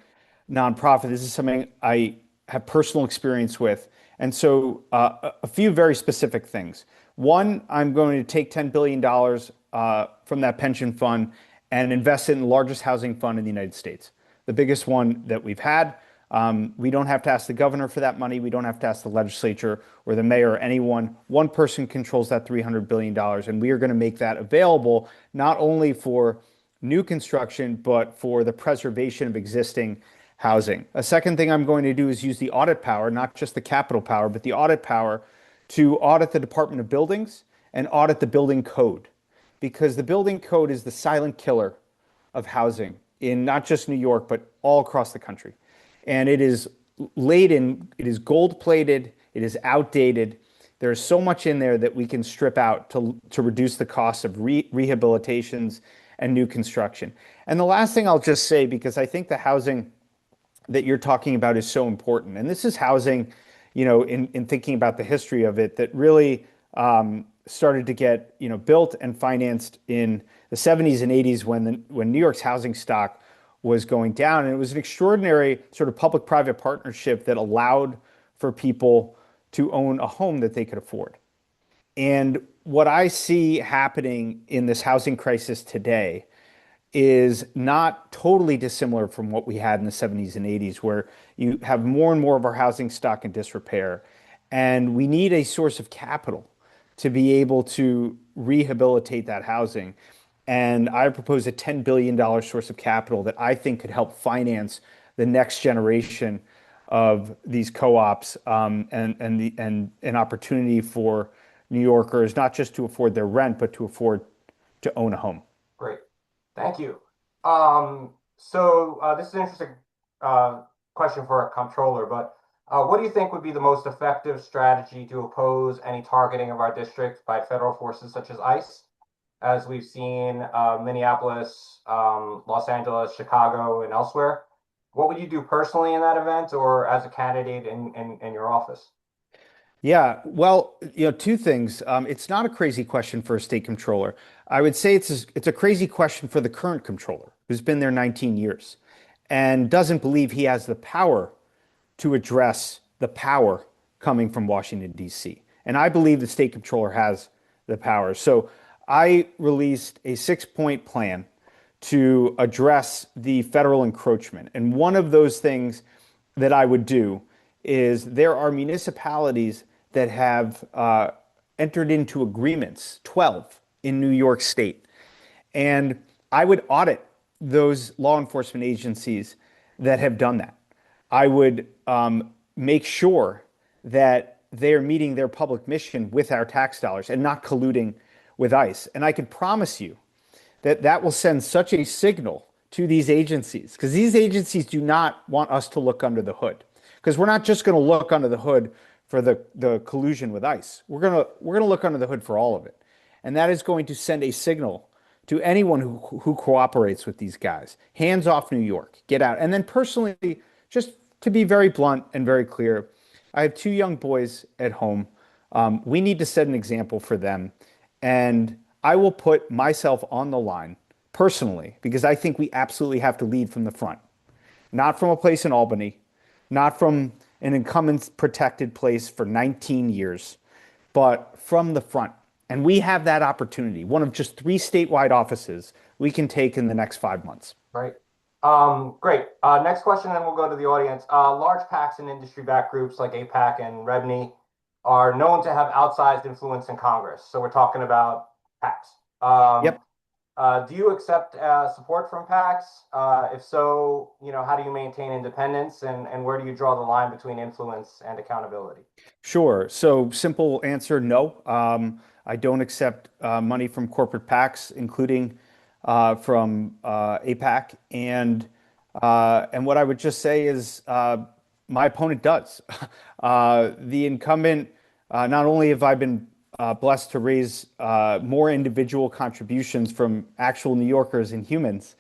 S9: nonprofit, this is something I have personal experience with. And so a few very specific things. One, I'm going to take $10 billion from that pension fund and invest it in the largest housing fund in the United States, the biggest one that we've had. We don't have to ask the governor for that money. We don't have to ask the legislature or the mayor or anyone. One person controls that $300 billion, and we are going to make that available not only for new construction, but for the preservation of existing housing. A second thing I'm going to do is use the audit power, not just the capital power, but the audit power to audit the Department of Buildings and audit the building code, because the building code is the silent killer of housing in not just New York, but all across the country. And it is it is gold plated, it is outdated. There's so much in there that we can strip out to reduce the cost of rehabilitations and new construction. And the last thing I'll just say, because I think the housing that you're talking about is so important. And this is housing, in thinking about the history of it, that really started to get, built and financed in the 70s and 80s when New York's housing stock was going down. And it was an extraordinary sort of public-private partnership that allowed for people to own a home that they could afford. And what I see happening in this housing crisis today is not totally dissimilar from what we had in the 70s and 80s, where you have more and more of our housing stock in disrepair. And we need a source of capital to be able to rehabilitate that housing. And I propose a $10 billion source of capital that I think could help finance the next generation of these co-ops, and an opportunity for New Yorkers not just to afford their rent, but to afford to own a home.
S1: Great. Thank you. This is an interesting question for a comptroller, but what do you think would be the most effective strategy to oppose any targeting of our district by federal forces such as ICE, as we've seen Minneapolis, Los Angeles, Chicago, and elsewhere? What would you do personally in that event or as a candidate in your office?
S9: Yeah, well, two things. It's not a crazy question for a state comptroller. I would say it's a crazy question for the current comptroller, who's been there 19 years and doesn't believe he has the power to address the power coming from Washington, D.C. And I believe the state comptroller has the power. So I released a 6-point plan to address the federal encroachment. And one of those things that I would do is there are municipalities that have entered into agreements, 12 in New York State. And I would audit those law enforcement agencies that have done that. I would make sure that they're meeting their public mission with our tax dollars and not colluding with ICE. And I can promise you that that will send such a signal to these agencies, because these agencies do not want us to look under the hood. Because we're not just going to look under the hood for the collusion with ICE. We're gonna look under the hood for all of it. And that is going to send a signal to anyone who cooperates with these guys. Hands off New York. Get out. And then personally, just to be very blunt and very clear, I have two young boys at home. We need to set an example for them. And I will put myself on the line personally, because I think we absolutely have to lead from the front. Not from a place in Albany, not from an incumbent protected place for 19 years, but from the front. And we have that opportunity, one of just 3 statewide offices we can take in the next 5 months.
S1: Right. Great. Next question, then we'll go to the audience. Large PACs and industry-backed groups like APAC and REBNY are known to have outsized influence in Congress. So we're talking about PACs.
S9: Yep.
S1: Do you accept support from PACs? If so, how do you maintain independence, and where do you draw the line between influence and accountability?
S9: Sure. So simple answer, no. I don't accept money from corporate PACs, including from APAC. And what I would just say is my opponent does. The incumbent, not only have I been blessed to raise more individual contributions from actual New Yorkers and humans,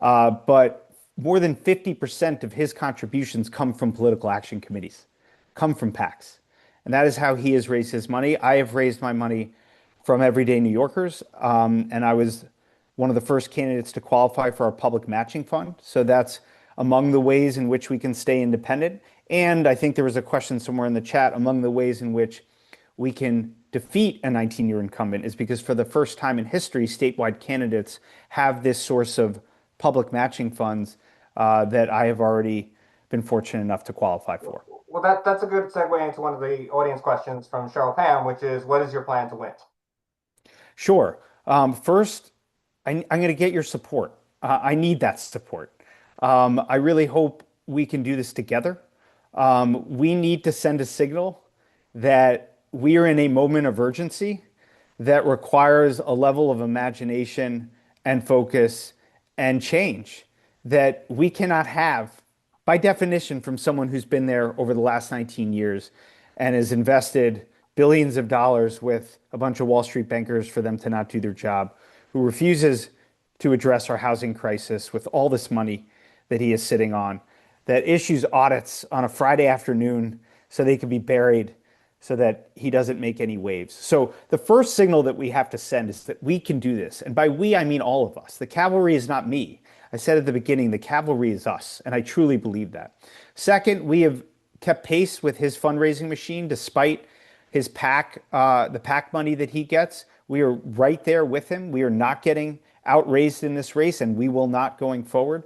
S9: but more than 50% of his contributions come from political action committees, come from PACs. And that is how he has raised his money. I have raised my money from everyday New Yorkers, and I was one of the first candidates to qualify for our public matching fund. So that's among the ways in which we can stay independent. And I think there was a question somewhere in the chat, among the ways in which we can defeat a 19-year incumbent is because for the first time in history, statewide candidates have this source of public matching funds that I have already been fortunate enough to qualify for.
S1: Well, that's a good segue into one of the audience questions from Cheryl Pam, which is, what is your plan to win?
S9: Sure. First, I'm going to get your support. I need that support. I really hope we can do this together. We need to send a signal that we are in a moment of urgency that requires a level of imagination and focus and change that we cannot have by definition from someone who's been there over the last 19 years and has invested billions of dollars with a bunch of Wall Street bankers for them to not do their job, who refuses to address our housing crisis with all this money that he is sitting on, that issues audits on a Friday afternoon so they can be buried so that he doesn't make any waves. So the first signal that we have to send is that we can do this. And by we, I mean all of us. The cavalry is not me. I said at the beginning, the cavalry is us. And I truly believe that. Second, we have kept pace with his fundraising machine despite his PAC, the PAC money that he gets. We are right there with him. We are not getting outraised in this race, and we will not going forward.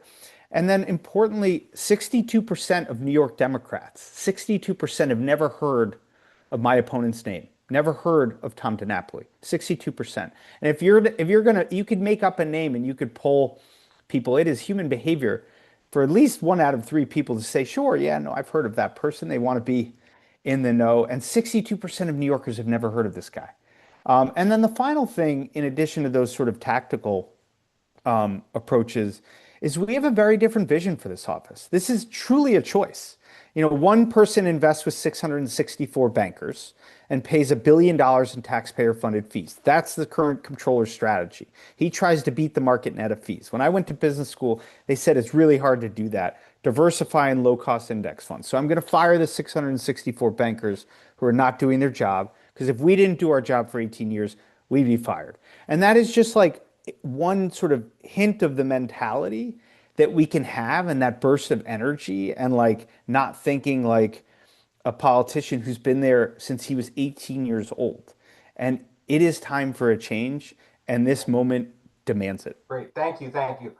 S9: And then importantly, 62% of New York Democrats, 62% have never heard of my opponent's name, never heard of Tom DiNapoli, 62%. And if you're gonna, you could make up a name and you could poll people. It is human behavior for at least 1 out of 3 people to say, sure, yeah, no, I've heard of that person. They want to be in the know. And 62% of New Yorkers have never heard of this guy. And then the final thing, in addition to those sort of tactical approaches, is we have a very different vision for this office. This is truly a choice. One person invests with 664 bankers and pays $1 billion in taxpayer-funded fees. That's the current comptroller's strategy. He tries to beat the market net of fees. When I went to business school, they said it's really hard to do that. Diversify in low-cost index funds. So I'm going to fire the 664 bankers who are not doing their job, because if we didn't do our job for 18 years, we'd be fired. And that is just like one sort of hint of the mentality that we can have, and that burst of energy, and like not thinking like a politician who's been there since he was 18 years old. And it is time for a change. And this moment demands it.
S1: Great. Thank you. Thank you.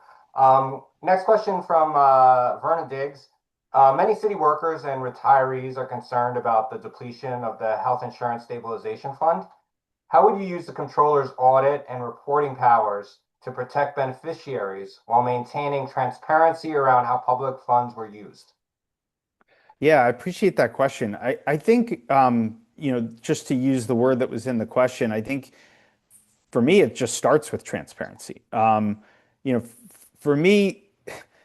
S1: Next question from Vernon Diggs. Many city workers and retirees are concerned about the depletion of the Health Insurance Stabilization Fund. How would you use the controller's audit and reporting powers to protect beneficiaries while maintaining transparency around how public funds were used?
S9: Yeah, I appreciate that question. I think, just to use the word that was in the question, I think for me, it just starts with transparency. For me,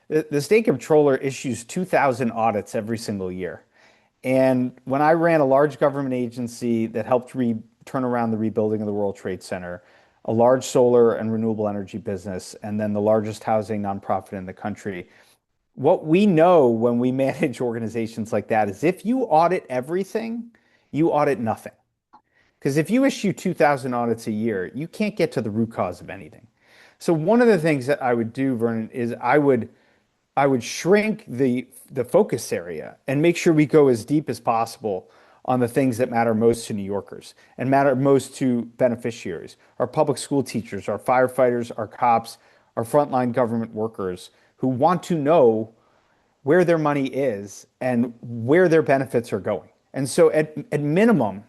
S9: the state comptroller issues 2,000 audits every single year. And when I ran a large government agency that helped turn around the rebuilding of the World Trade Center, a large solar and renewable energy business, and then the largest housing nonprofit in the country, what we know when we manage organizations like that is if you audit everything, you audit nothing. Because if you issue 2,000 audits a year, you can't get to the root cause of anything. So one of the things that I would do, Vernon, is I would shrink the focus area and make sure we go as deep as possible on the things that matter most to New Yorkers and matter most to beneficiaries, our public school teachers, our firefighters, our cops, our frontline government workers who want to know where their money is and where their benefits are going. And so at minimum,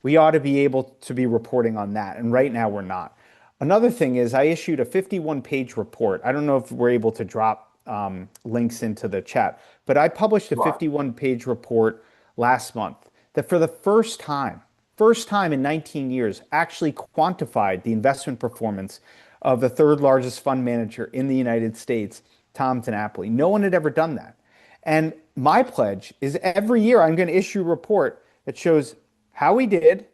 S9: we ought to be able to be reporting on that. And right now we're not. Another thing is I issued a 51-page report. I don't know if we're able to drop links into the chat, but I published a 51-page report last month that for the first time in 19 years, actually quantified the investment performance of the third largest fund manager in the United States, Tom DiNapoli. No one had ever done that. And my pledge is every year I'm going to issue a report that shows how we did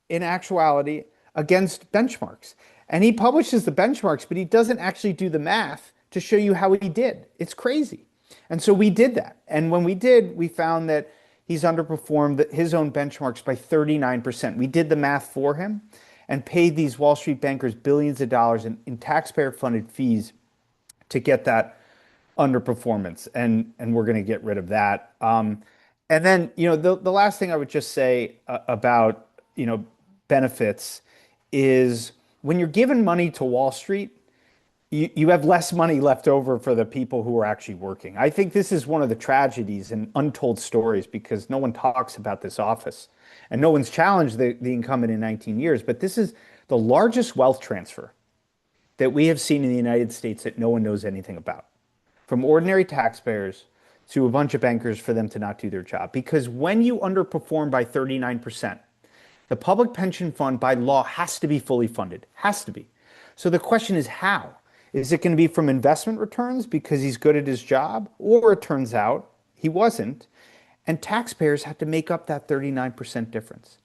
S9: in actuality against benchmarks. And he publishes the benchmarks, but he doesn't actually do the math to show you how he did. It's crazy. And so we did that. And when we did, we found that he's underperformed his own benchmarks by 39%. We did the math for him and paid these Wall Street bankers billions of dollars in taxpayer-funded fees to get that underperformance. And we're going to get rid of that. And then, the last thing I would just say about, benefits is when you're giving money to Wall Street, you have less money left over for the people who are actually working. I think this is one of the tragedies and untold stories because no one talks about this office and no one's challenged the incumbent in 19 years. But this is the largest wealth transfer that we have seen in the United States that no one knows anything about, from ordinary taxpayers to a bunch of bankers for them to not do their job. Because when you underperform by 39%, the public pension fund by law has to be fully funded, has to be. So the question is how? Is it going to be from investment returns because he's good at his job? Or it turns out he wasn't. And taxpayers have to make up that 39% difference.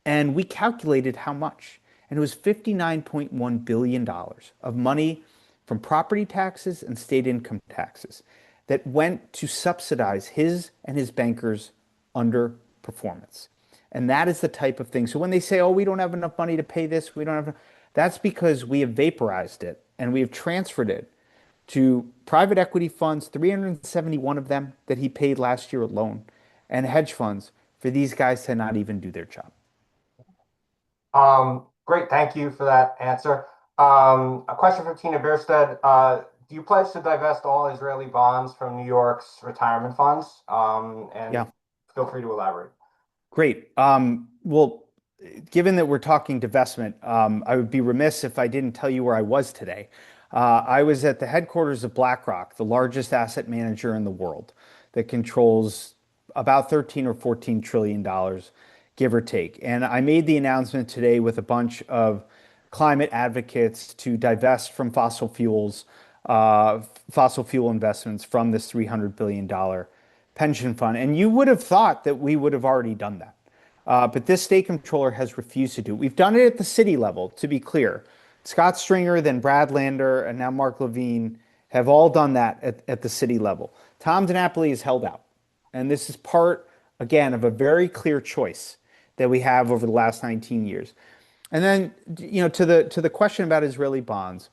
S9: And we calculated how much. And it was $59.1 billion of money from property taxes and state income taxes that went to subsidize his and his bankers' underperformance. And that is the type of thing. So when they say, oh, we don't have enough money to pay this, we don't have enough, that's because we have vaporized it and we have transferred it to private equity funds, 371 of them that he paid last year alone, and hedge funds for these guys to not even do their job.
S1: Great. Thank you for that answer. A question from Tina Bierstead. Do you pledge to divest all Israeli bonds from New York's retirement funds?
S9: Yeah.
S1: Feel free to elaborate.
S9: Great. Well, given that we're talking divestment, I would be remiss if I didn't tell you where I was today. I was at the headquarters of BlackRock, the largest asset manager in the world that controls about 13 or 14 trillion dollars, give or take. And I made the announcement today with a bunch of climate advocates to divest from fossil fuel investments from this $300 billion pension fund. And you would have thought that we would have already done that. But this state comptroller has refused to do it. We've done it at the city level, to be clear. Scott Stringer, then Brad Lander, and now Mark Levine have all done that at the city level. Tom DiNapoli is held out. And this is part, again, of a very clear choice that we have over the last 19 years. And then, to the question about Israeli bonds,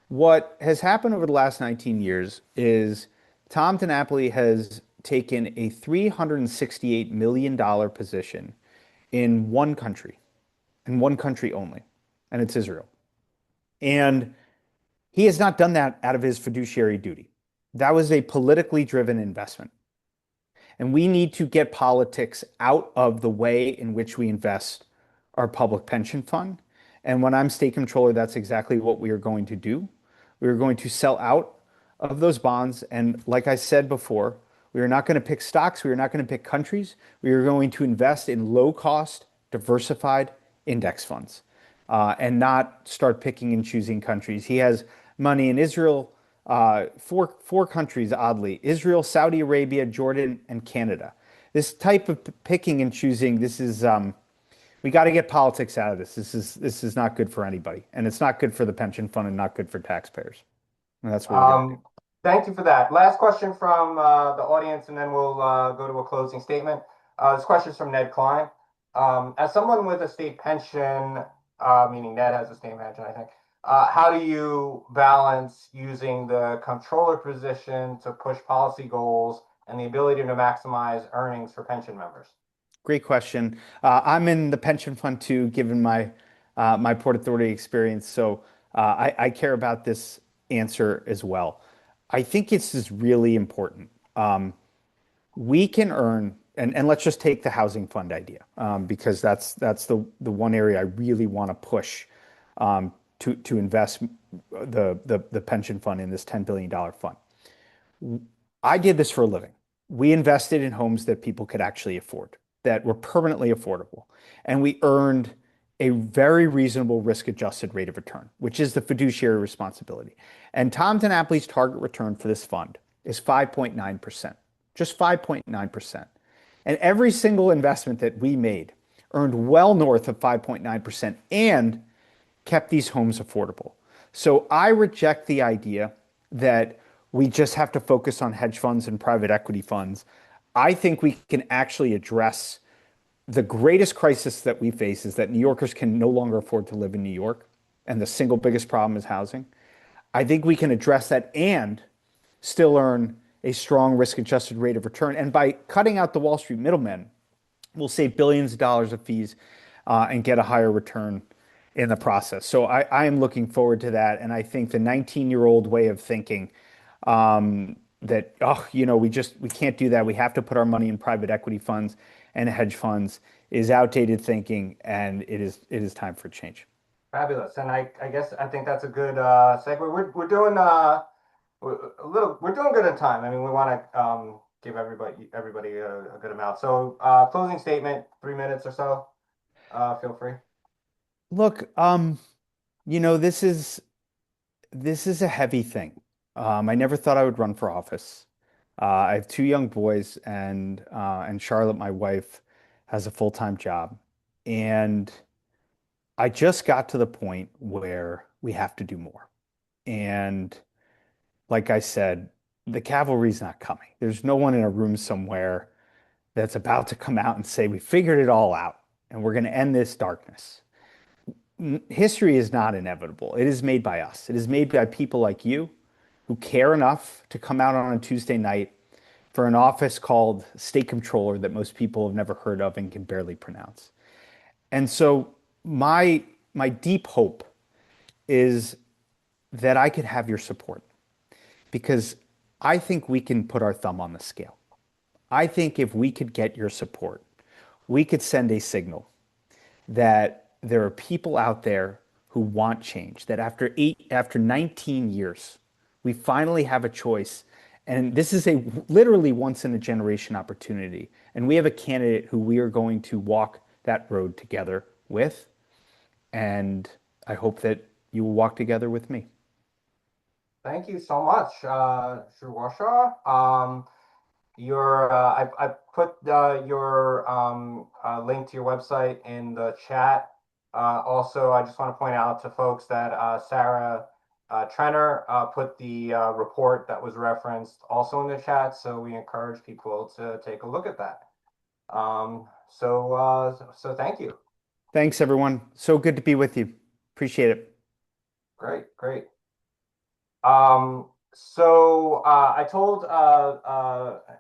S9: what has happened over the last 19 years is Tom DiNapoli has taken a $368 million position in one country only, and it's Israel. And He has not done that out of his fiduciary duty. That was a politically driven investment. And we need to get politics out of the way in which we invest our public pension fund. And when I'm state controller, that's exactly what we are going to do. We are going to sell out of those bonds. And like I said before, we are not going to pick stocks. We are not going to pick countries. We are going to invest in low cost, diversified index funds and not start picking and choosing countries. He has money in Israel, four countries, oddly: Israel, Saudi Arabia, Jordan, and Canada. This type of picking and choosing, this is we got to get politics out of this. This is not good for anybody, and it's not good for the pension fund and not good for taxpayers. And that's what we're going to do.
S1: Thank you for that. Last question from the audience, and then we'll go to a closing statement. This question is from Ned Klein. As someone with a state pension, meaning Ned has a state pension, I think, how do you balance using the comptroller position to push policy goals and the ability to maximize earnings for pension members?
S9: Great question. I'm in the pension fund too, given my my Port Authority experience. So I care about this answer as well. I think this is really important. We can earn, and let's just take the housing fund idea, because that's the one area I really want to push to invest the pension fund in this $10 billion fund. I did this for a living. We invested in homes that people could actually afford, that were permanently affordable, and we earned a very reasonable risk-adjusted rate of return, which is the fiduciary responsibility. And Tom DiNapoli's target return for this fund is 5.9%, just 5.9%. And every single investment that we made earned well north of 5.9% and kept these homes affordable. So I reject the idea that we just have to focus on hedge funds and private equity funds. I think we can actually address the greatest crisis that we face is that New Yorkers can no longer afford to live in New York, and the single biggest problem is housing. I think we can address that and still earn a strong risk-adjusted rate of return. And by cutting out the Wall Street middlemen, we'll save billions of dollars of fees and get a higher return in the process. So I am looking forward to that. And I think the 19-year-old way of thinking that, oh, you know, we can't do that. We have to put our money in private equity funds and hedge funds is outdated thinking, and it is time for change.
S1: Fabulous. And I guess I think that's a good segue. We're doing we're doing good in time. I mean, we want to give everybody a good amount. So closing statement, 3 minutes or so. Feel free.
S9: Look, you know, this is a heavy thing. I never thought I would run for office. I have two young boys, and Charlotte, my wife, has a full-time job. And I just got to the point where we have to do more. And like I said, the cavalry's not coming. There's no one in a room somewhere that's about to come out and say, we figured it all out and we're going to end this darkness. History is not inevitable. It is made by us. It is made by people like you who care enough to come out on a Tuesday night for an office called state controller that most people have never heard of and can barely pronounce. And so my deep hope is that I could have your support, because I think we can put our thumb on the scale. I think if we could get your support, we could send a signal that there are people out there who want change, that after 19 years, we finally have a choice. And this is a literally once in a generation opportunity. And we have a candidate who we are going to walk that road together with. And I hope that you will walk together with me.
S1: Thank you so much, Drew Warshaw. I put your link to your website in the chat. Also, I just want to point out to folks that Sarah Trenner put the report that was referenced also in the chat, so we encourage people to take a look at that. So thank you.
S9: Thanks, everyone. So good to be with you. Appreciate it.
S1: Great. So I told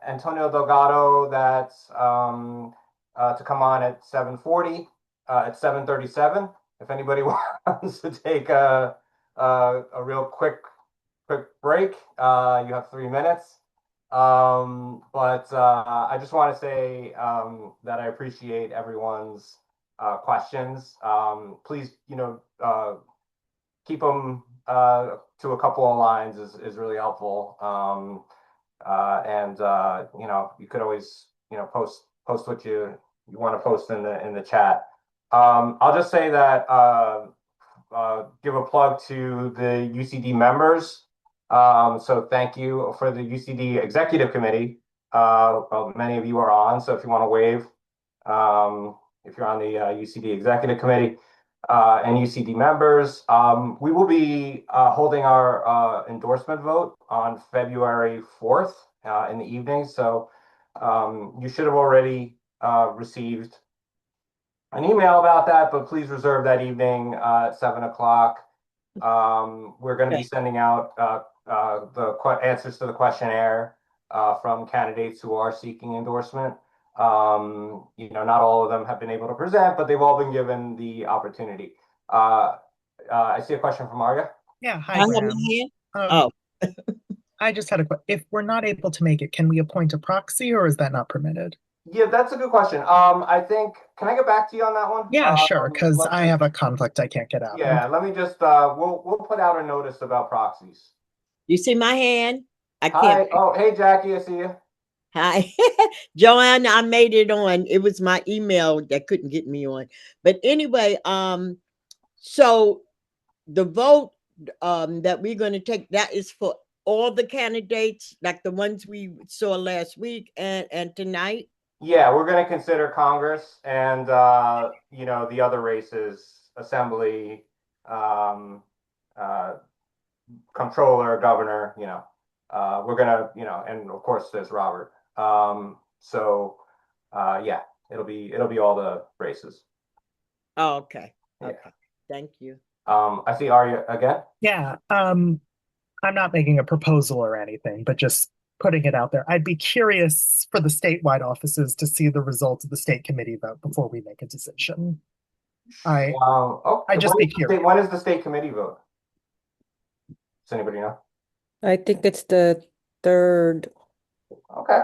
S1: Antonio Delgado that to come on at 7:40. At 7:37. If anybody wants to take a a real quick break. You have 3 minutes. But I just want to say that I appreciate everyone's questions. Please, keep them to a couple of lines is really helpful. And you could always post what you want to post in the chat. I'll just say that give a plug to the UCD members. So thank you for the UCD Executive Committee. Well, many of you are on, so if you want to wave, if you're on the UCD Executive Committee and UCD members, we will be holding our endorsement vote on February 4th in the evening. So you should have already received an email about that, but please reserve that evening at 7 o'clock. We're going to be sending out the answers to the questionnaire from candidates who are seeking endorsement. Not all of them have been able to present, but they've all been given the opportunity. I see a question from Arya.
S10: Yeah,
S11: I
S10: hi,
S11: have
S10: Graham.
S11: my hand.
S10: Um,
S11: Oh,
S10: I just had a question. If we're not able to make it, can we appoint a proxy or is that not permitted?
S1: Yeah, that's a good question. I think, can I get back to you on that one?
S10: Yeah, sure, because
S1: let's
S10: I
S1: just-
S10: have a conflict I can't get out
S1: Yeah,
S10: of.
S1: let me just we'll put out a notice about proxies.
S11: you see my hand? I
S1: Hi.
S11: can't.
S1: Oh, hey Jackie, I see you.
S11: Hi, Joanne. I made it on. It was my email that couldn't get me on. But anyway, so the vote that we're going to take, that is for all the candidates, like the ones we saw last week and tonight.
S1: Yeah, we're going to consider Congress and the other races, assembly, comptroller, governor. We're gonna, and of course there's Robert. Yeah, it'll be all the races.
S11: Oh, okay.
S1: Yeah.
S11: Okay. Thank you.
S1: I see Arya again.
S10: Yeah, I'm not making a proposal or anything, but just putting it out there. I'd be curious for the statewide offices to see the results of the state committee vote before we make a decision. I just be curious.
S1: When is the state committee vote? Does anybody know?
S2: I think it's the 3rd.
S1: Okay.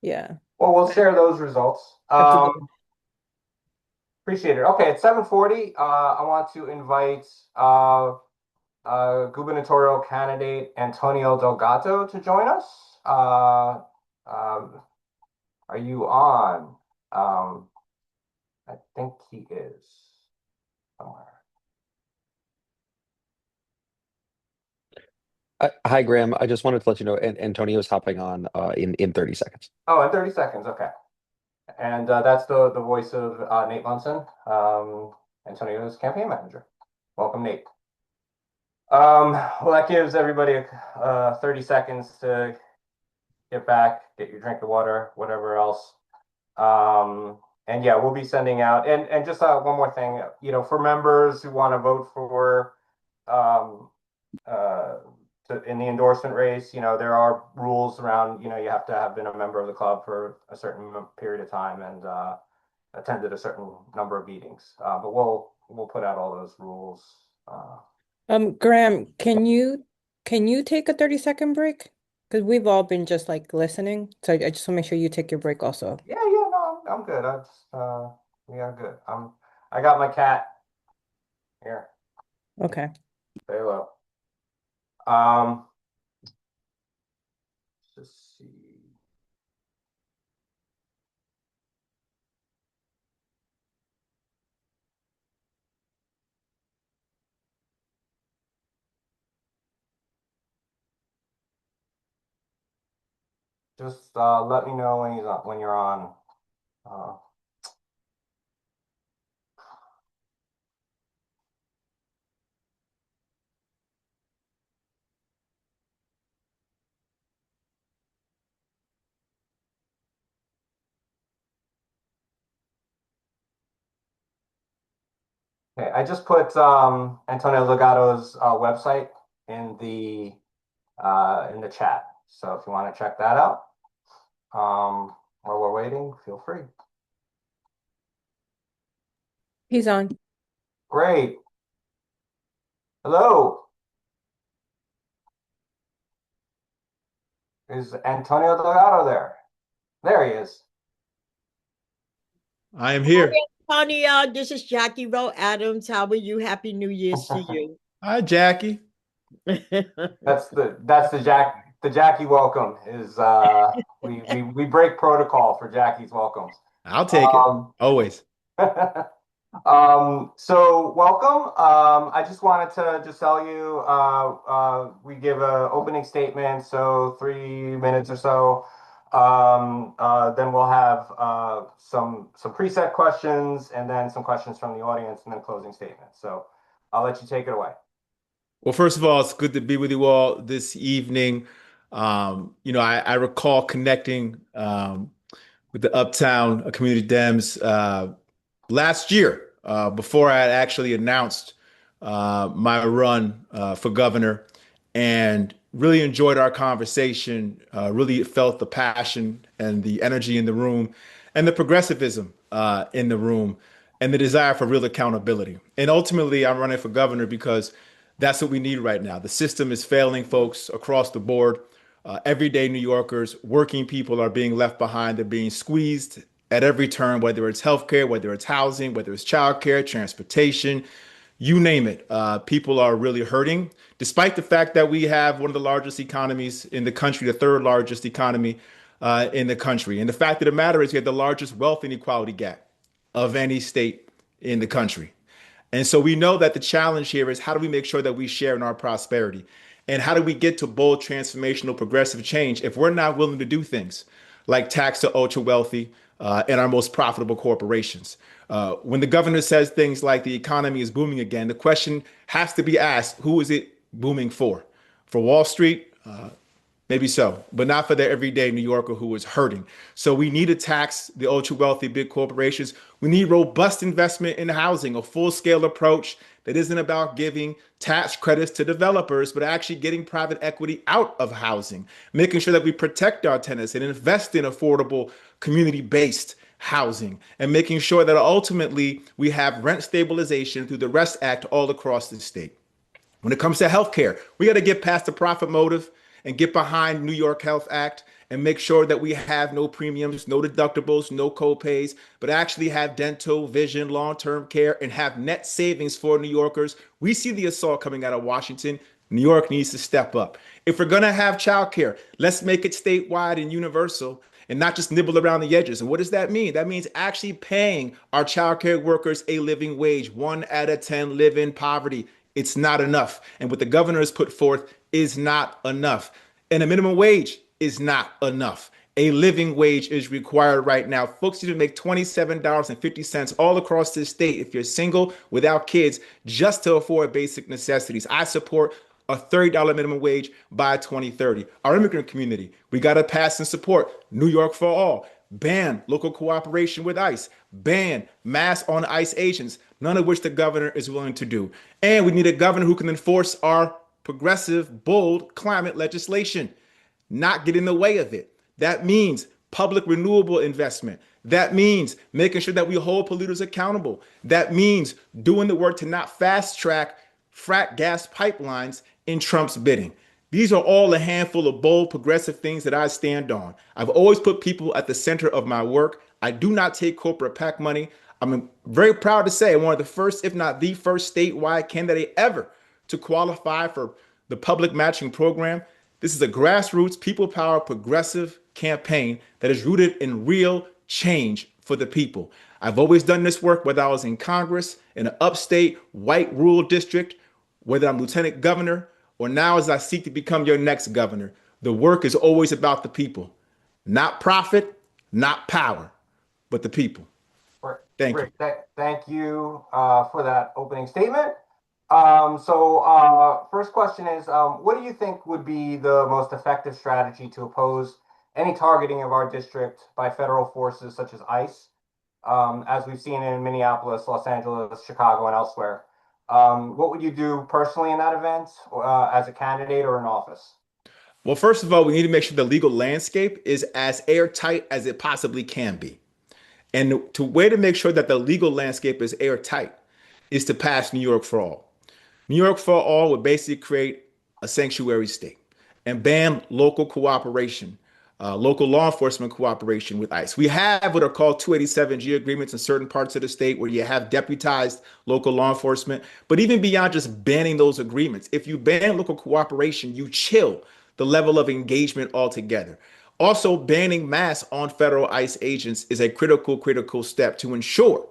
S2: Yeah.
S1: Well, we'll share those results. Appreciate it. Okay, it's 7:40. I want to invite gubernatorial candidate Antonio Delgado to join us. Are you on? I think he is somewhere.
S12: Hi, Graham. I just wanted to let you know, Antonio's hopping on in 30 seconds.
S1: Oh, in 30 seconds. Okay. And that's the voice of Nate Munson, Antonio's campaign manager. Welcome, Nate. Well, that gives everybody 30 seconds to get back, get your drink of water, whatever else. And yeah, we'll be sending out, and just one more thing, for members who want to vote for in the endorsement race, there are rules around, you have to have been a member of the club for a certain period of time and attended a certain number of meetings. But we'll put out all those rules.
S2: Graham, can you take a 30-second break? Because we've all been just like listening. So I just want to make sure you take your break also.
S1: Yeah, no, I'm good. Yeah, good. I got my cat here.
S2: Okay.
S1: Say hello. Let's just see. Just let me know when you're on. Okay, I just put Antonio Delgado's website in the chat. So if you want to check that out, while we're waiting, feel free.
S2: He's on.
S1: Great. Hello. Is Antonio Delgado there? There he is.
S13: I am here.
S11: Antonio, this is Jackie Rowe Adams. How are you? Happy New Year's to you.
S13: Hi, Jackie.
S1: That's the Jackie welcome is we break protocol for Jackie's welcomes.
S13: I'll take it. Always.
S1: So welcome. I just wanted to just tell you, we give a opening statement, so 3 minutes or so. Then we'll have some preset questions, and then some questions from the audience, and then closing statements. So I'll let you take it away.
S13: Well, first of all, it's good to be with you all this evening. I recall connecting with the Uptown Community Dems last year before I had actually announced my run for governor, and really enjoyed our conversation. Really felt the passion and the energy in the room, and the progressivism in the room, and the desire for real accountability. And ultimately, I'm running for governor because that's what we need right now. The system is failing folks across the board. Everyday New Yorkers, working people are being left behind. They're being squeezed at every turn, whether it's healthcare, whether it's housing, whether it's childcare, transportation, you name it. People are really hurting, despite the fact that we have one of the largest economies in the country, the third largest economy in the country. And the fact of the matter is we have the largest wealth inequality gap of any state in the country. And so we know that the challenge here is how do we make sure that we share in our prosperity? And how do we get to bold, transformational, progressive change if we're not willing to do things like tax the ultra wealthy and our most profitable corporations? When the governor says things like the economy is booming again, the question has to be asked, who is it booming for? For Wall Street? Maybe so, but not for the everyday New Yorker who is hurting. So we need to tax the ultra wealthy big corporations. We need robust investment in housing, a full scale approach that isn't about giving tax credits to developers, but actually getting private equity out of housing, making sure that we protect our tenants and invest in affordable community-based housing, and making sure that ultimately we have rent stabilization through the REST Act all across the state. When it comes to healthcare, we got to get past the profit motive and get behind New York Health Act and make sure that we have no premiums, no deductibles, no co-pays, but actually have dental, vision, long-term care, and have net savings for New Yorkers. We see the assault coming out of Washington. New York needs to step up. If we're going to have childcare, let's make it statewide and universal and not just nibble around the edges. And what does that mean? That means actually paying our childcare workers a living wage. 1 out of 10 live in poverty. It's not enough. And what the governor has put forth is not enough. And a minimum wage is not enough. A living wage is required right now. Folks need to make $27.50 all across this state if you're single without kids, just to afford basic necessities. I support a $30 minimum wage by 2030. Our immigrant community, we got to pass and support New York for all. Ban local cooperation with ICE. Ban mass on ICE agents, none of which the governor is willing to do. And we need a governor who can enforce our progressive, bold climate legislation, not get in the way of it. That means public renewable investment. That means making sure that we hold polluters accountable. That means doing the work to not fast track frack gas pipelines in Trump's bidding. These are all a handful of bold, progressive things that I stand on. I've always put people at the center of my work. I do not take corporate PAC money. I'm very proud to say I'm one of the first, if not the first statewide candidate ever to qualify for the public matching program. This is a grassroots, people power, progressive campaign that is rooted in real change for the people. I've always done this work, whether I was in Congress, in an upstate, white rural district, whether I'm lieutenant governor, or now as I seek to become your next governor. The work is always about the people, not profit, not power, but the people. Thank you.
S1: Thank you for that opening statement. First question is, what do you think would be the most effective strategy to oppose any targeting of our district by federal forces such as ICE, as we've seen in Minneapolis, Los Angeles, Chicago, and elsewhere? What would you do personally in that event, as a candidate or in office?
S13: Well, first of all, we need to make sure the legal landscape is as airtight as it possibly can be. And the way to make sure that the legal landscape is airtight is to pass New York for All. New York for All would basically create a sanctuary state. and ban local cooperation, local law enforcement cooperation with ICE. We have what are called 287G agreements in certain parts of the state where you have deputized local law enforcement. But even beyond just banning those agreements, if you ban local cooperation, you chill the level of engagement altogether. Also, banning masks on federal ICE agents is a critical step to ensure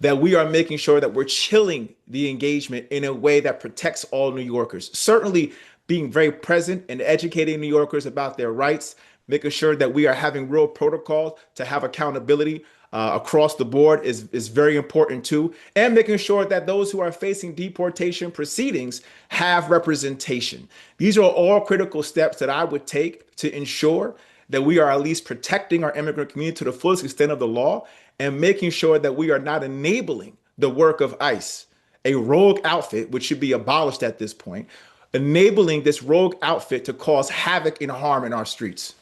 S13: that we are making sure that we're chilling the engagement in a way that protects all New Yorkers. Certainly being very present and educating New Yorkers about their rights, making sure that we are having real protocols to have accountability across the board is very important too. And making sure that those who are facing deportation proceedings have representation. These are all critical steps that I would take to ensure that we are at least protecting our immigrant community to the fullest extent of the law and making sure that we are not enabling the work of ICE, a rogue outfit, which should be abolished at this point, enabling this rogue outfit to cause havoc and harm in our streets.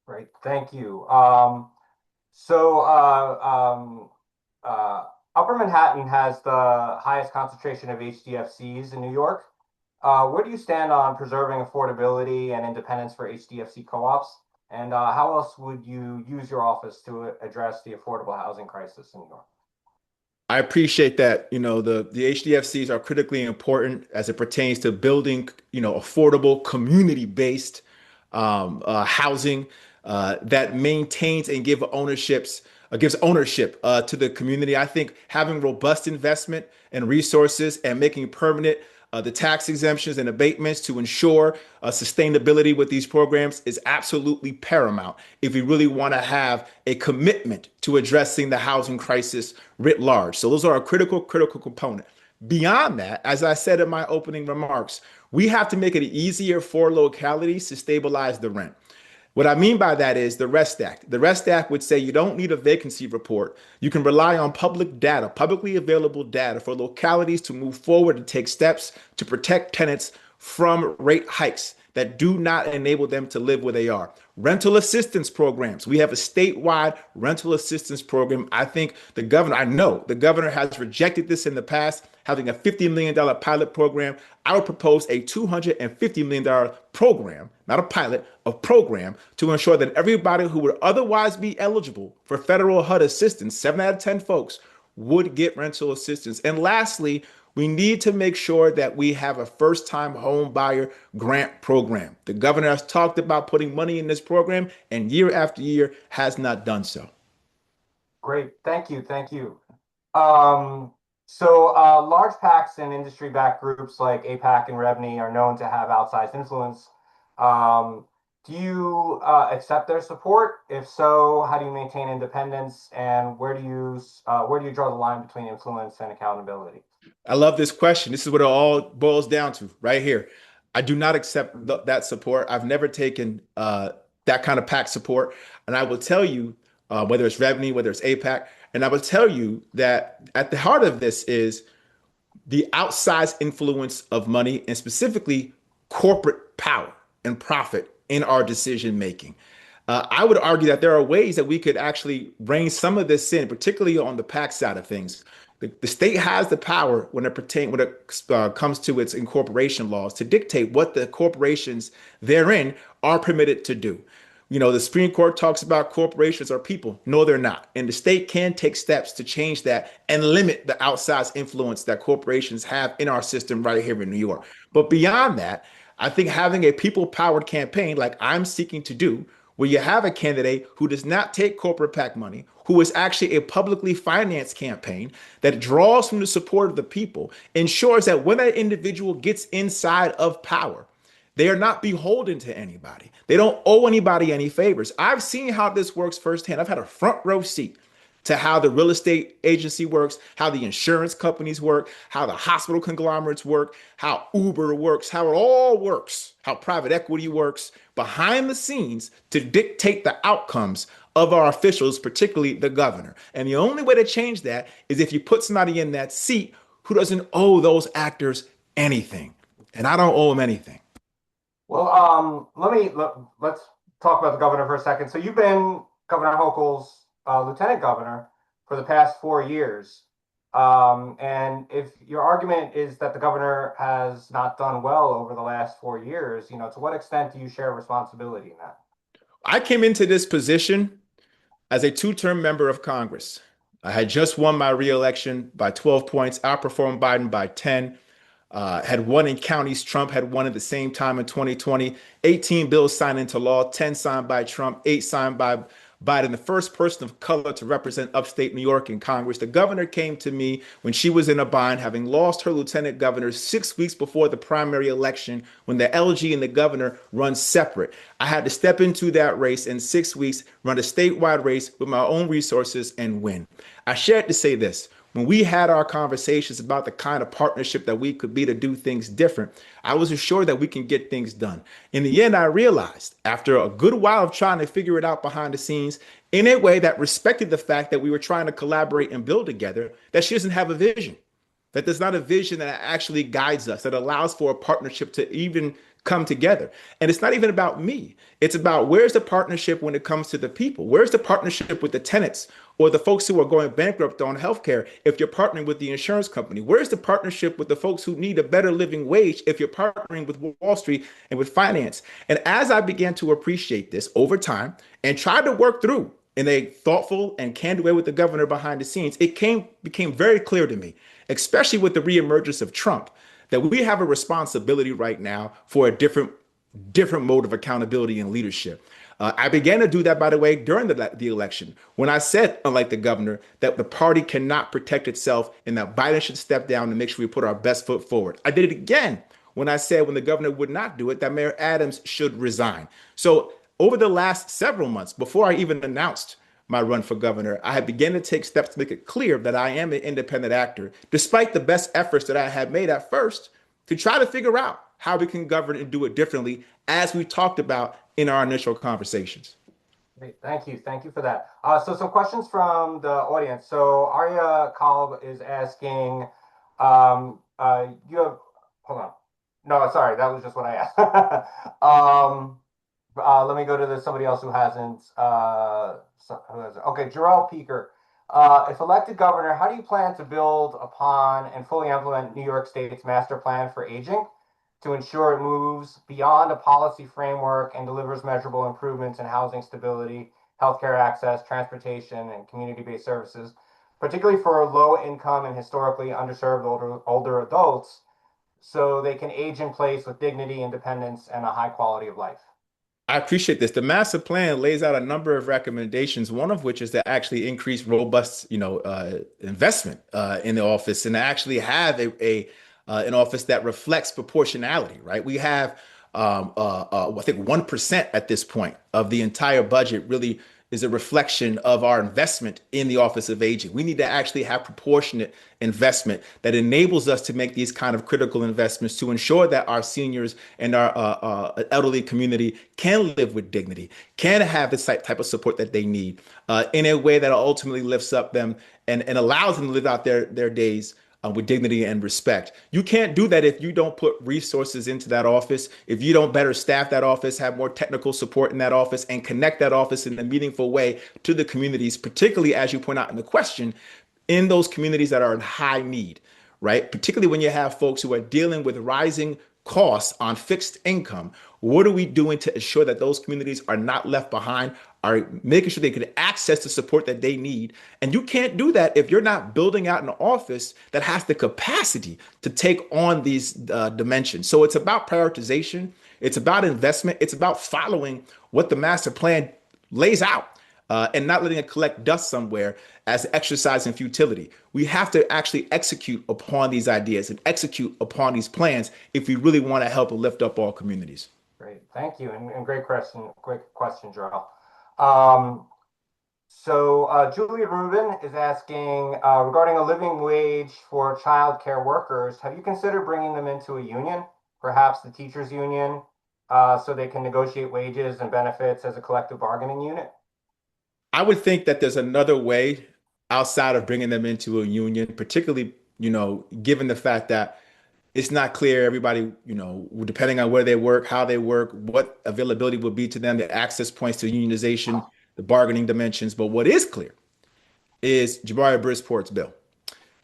S1: Great, thank you. Upper Manhattan has the highest concentration of HDFCs in New York. Where do you stand on preserving affordability and independence for HDFC co-ops? And how else would you use your office to address the affordable housing crisis in New York?
S13: I appreciate that. The HDFCs are critically important as it pertains to building, affordable community-based housing that maintains and gives ownership to the community. I think having robust investment and resources and making permanent the tax exemptions and abatements to ensure sustainability with these programs is absolutely paramount if we really want to have a commitment to addressing the housing crisis writ large. So those are a critical component. Beyond that, as I said in my opening remarks, we have to make it easier for localities to stabilize the rent. What I mean by that is the REST Act. The REST Act would say you don't need a vacancy report. You can rely on public data, publicly available data for localities to move forward and take steps to protect tenants from rate hikes that do not enable them to live where they are. Rental assistance programs. We have a statewide rental assistance program. I know the governor has rejected this in the past, having a $50 million pilot program. I would propose a $250 million program, not a pilot, a program to ensure that everybody who would otherwise be eligible for federal HUD assistance, 7 out of 10 folks, would get rental assistance. And lastly, we need to make sure that we have a first-time home buyer grant program. The governor has talked about putting money in this program and year after year has not done so.
S1: Great, thank you. Large PACs and industry-backed groups like APAC and REBNY are known to have outsized influence. Do you accept their support? If so, how do you maintain independence, and where do you draw the line between influence and accountability?
S13: I love this question. This is what it all boils down to right here. I do not accept that support. I've never taken that kind of PAC support. And I will tell you, whether it's REBNY, whether it's APAC, and I will tell you that at the heart of this is the outsized influence of money and specifically corporate power and profit in our decision making. I would argue that there are ways that we could actually rein some of this in, particularly on the PAC side of things. The state has the power when it comes to its incorporation laws to dictate what the corporations therein are permitted to do. The Supreme Court talks about corporations are people. No, they're not. And the state can take steps to change that and limit the outsized influence that corporations have in our system right here in New York. But beyond that, I think having a people-powered campaign like I'm seeking to do, where you have a candidate who does not take corporate PAC money, who is actually a publicly financed campaign that draws from the support of the people, ensures that when that individual gets inside of power, they are not beholden to anybody. They don't owe anybody any favors. I've seen how this works firsthand. I've had a front row seat to how the real estate agency works, how the insurance companies work, how the hospital conglomerates work, how Uber works, how it all works, how private equity works behind the scenes to dictate the outcomes of our officials, particularly the governor. And the only way to change that is if you put somebody in that seat who doesn't owe those actors anything. And I don't owe them anything.
S1: Well, let's talk about the governor for a second. So you've been Governor Hochul's lieutenant governor for the past 4 years. And if your argument is that the governor has not done well over the last 4 years, to what extent do you share responsibility in that?
S13: I came into this position as a two-term member of Congress. I had just won my reelection by 12 points, outperformed Biden by 10. Had won in counties Trump had won at the same time in 2020. 18 bills signed into law, 10 signed by Trump, 8 signed by Biden, the first person of color to represent upstate New York in Congress. The governor came to me when she was in a bind, having lost her lieutenant governor 6 weeks before the primary election when the LG and the governor run separate. I had to step into that race in 6 weeks, run a statewide race with my own resources and win. I shared to say this. When we had our conversations about the kind of partnership that we could be to do things different, I was assured that we can get things done. In the end, I realized after a good while of trying to figure it out behind the scenes in a way that respected the fact that we were trying to collaborate and build together, that she doesn't have a vision, that there's not a vision that actually guides us, that allows for a partnership to even come together. And it's not even about me. It's about where's the partnership when it comes to the people? Where's the partnership with the tenants or the folks who are going bankrupt on healthcare if you're partnering with the insurance company? Where's the partnership with the folks who need a better living wage if you're partnering with Wall Street and with finance? And as I began to appreciate this over time and tried to work through in a thoughtful and candid way with the governor behind the scenes, it became very clear to me, especially with the reemergence of Trump, that we have a responsibility right now for a different mode of accountability and leadership. I began to do that, by the way, during the election, when I said, unlike the governor, that the party cannot protect itself and that Biden should step down and make sure we put our best foot forward. I did it again when I said, when the governor would not do it, that Mayor Adams should resign. So over the last several months, before I even announced my run for governor, I had begun to take steps to make it clear that I am an independent actor, despite the best efforts that I had made at first to try to figure out how we can govern and do it differently, as we talked about in our initial conversations.
S1: Great. Thank you. Thank you for that. So some questions from the audience. So Arya Kalb is asking, you have, hold on. No, sorry, that was just what I asked. Let me go to somebody else who hasn't. Okay, Jarrell Peaker. If elected governor, how do you plan to build upon and fully implement New York State's master plan for aging to ensure it moves beyond a policy framework and delivers measurable improvements in housing stability, healthcare access, transportation, and community-based services, particularly for low-income and historically underserved older adults, so they can age in place with dignity, independence, and a high quality of life?
S13: I appreciate this. The master plan lays out a number of recommendations, one of which is to actually increase robust, investment in the office and to actually have an office that reflects proportionality, right? We have, I think 1% at this point of the entire budget really is a reflection of our investment in the Office of Aging. We need to actually have proportionate investment that enables us to make these kind of critical investments to ensure that our seniors and our elderly community can live with dignity, can have the type of support that they need in a way that ultimately lifts up them and allows them to live out their days with dignity and respect. You can't do that if you don't put resources into that office, if you don't better staff that office, have more technical support in that office, and connect that office in a meaningful way to the communities, particularly, as you point out in the question, in those communities that are in high need, right? Particularly when you have folks who are dealing with rising costs on fixed income. What are we doing to ensure that those communities are not left behind, are making sure they can access the support that they need? And you can't do that if you're not building out an office that has the capacity to take on these dimensions. So it's about prioritization. It's about investment. It's about following what the master plan lays out. And not letting it collect dust somewhere as exercise in futility. We have to actually execute upon these ideas and execute upon these plans if we really want to help lift up all communities.
S1: Great, thank you, and great question, Jarrell. Julia Rubin is asking regarding a living wage for childcare workers. Have you considered bringing them into a union, perhaps the teachers' union, so they can negotiate wages and benefits as a collective bargaining unit?
S13: I would think that there's another way outside of bringing them into a union, particularly, given the fact that it's not clear everybody, depending on where they work, how they work, what availability would be to them, the access points to unionization, the bargaining dimensions. But what is clear is Jabari Brisport's bill.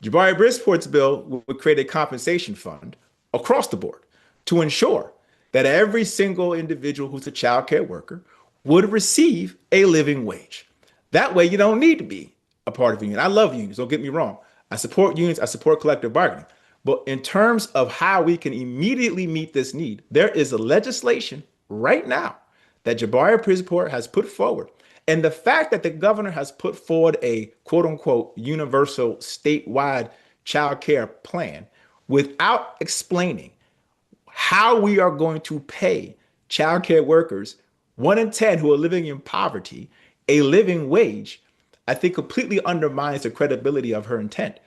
S13: Jabari Brisport's bill would create a compensation fund across the board to ensure that every single individual who's a child care worker would receive a living wage. That way, you don't need to be a part of a union. I love unions, don't get me wrong. I support unions, I support collective bargaining. But in terms of how we can immediately meet this need, there is a legislation right now that Jabari Brisport has put forward. And the fact that the governor has put forward a quote unquote universal statewide child care plan without explaining how we are going to pay child care workers, 1 in 10 who are living in poverty, a living wage, I think completely undermines the credibility of her intent.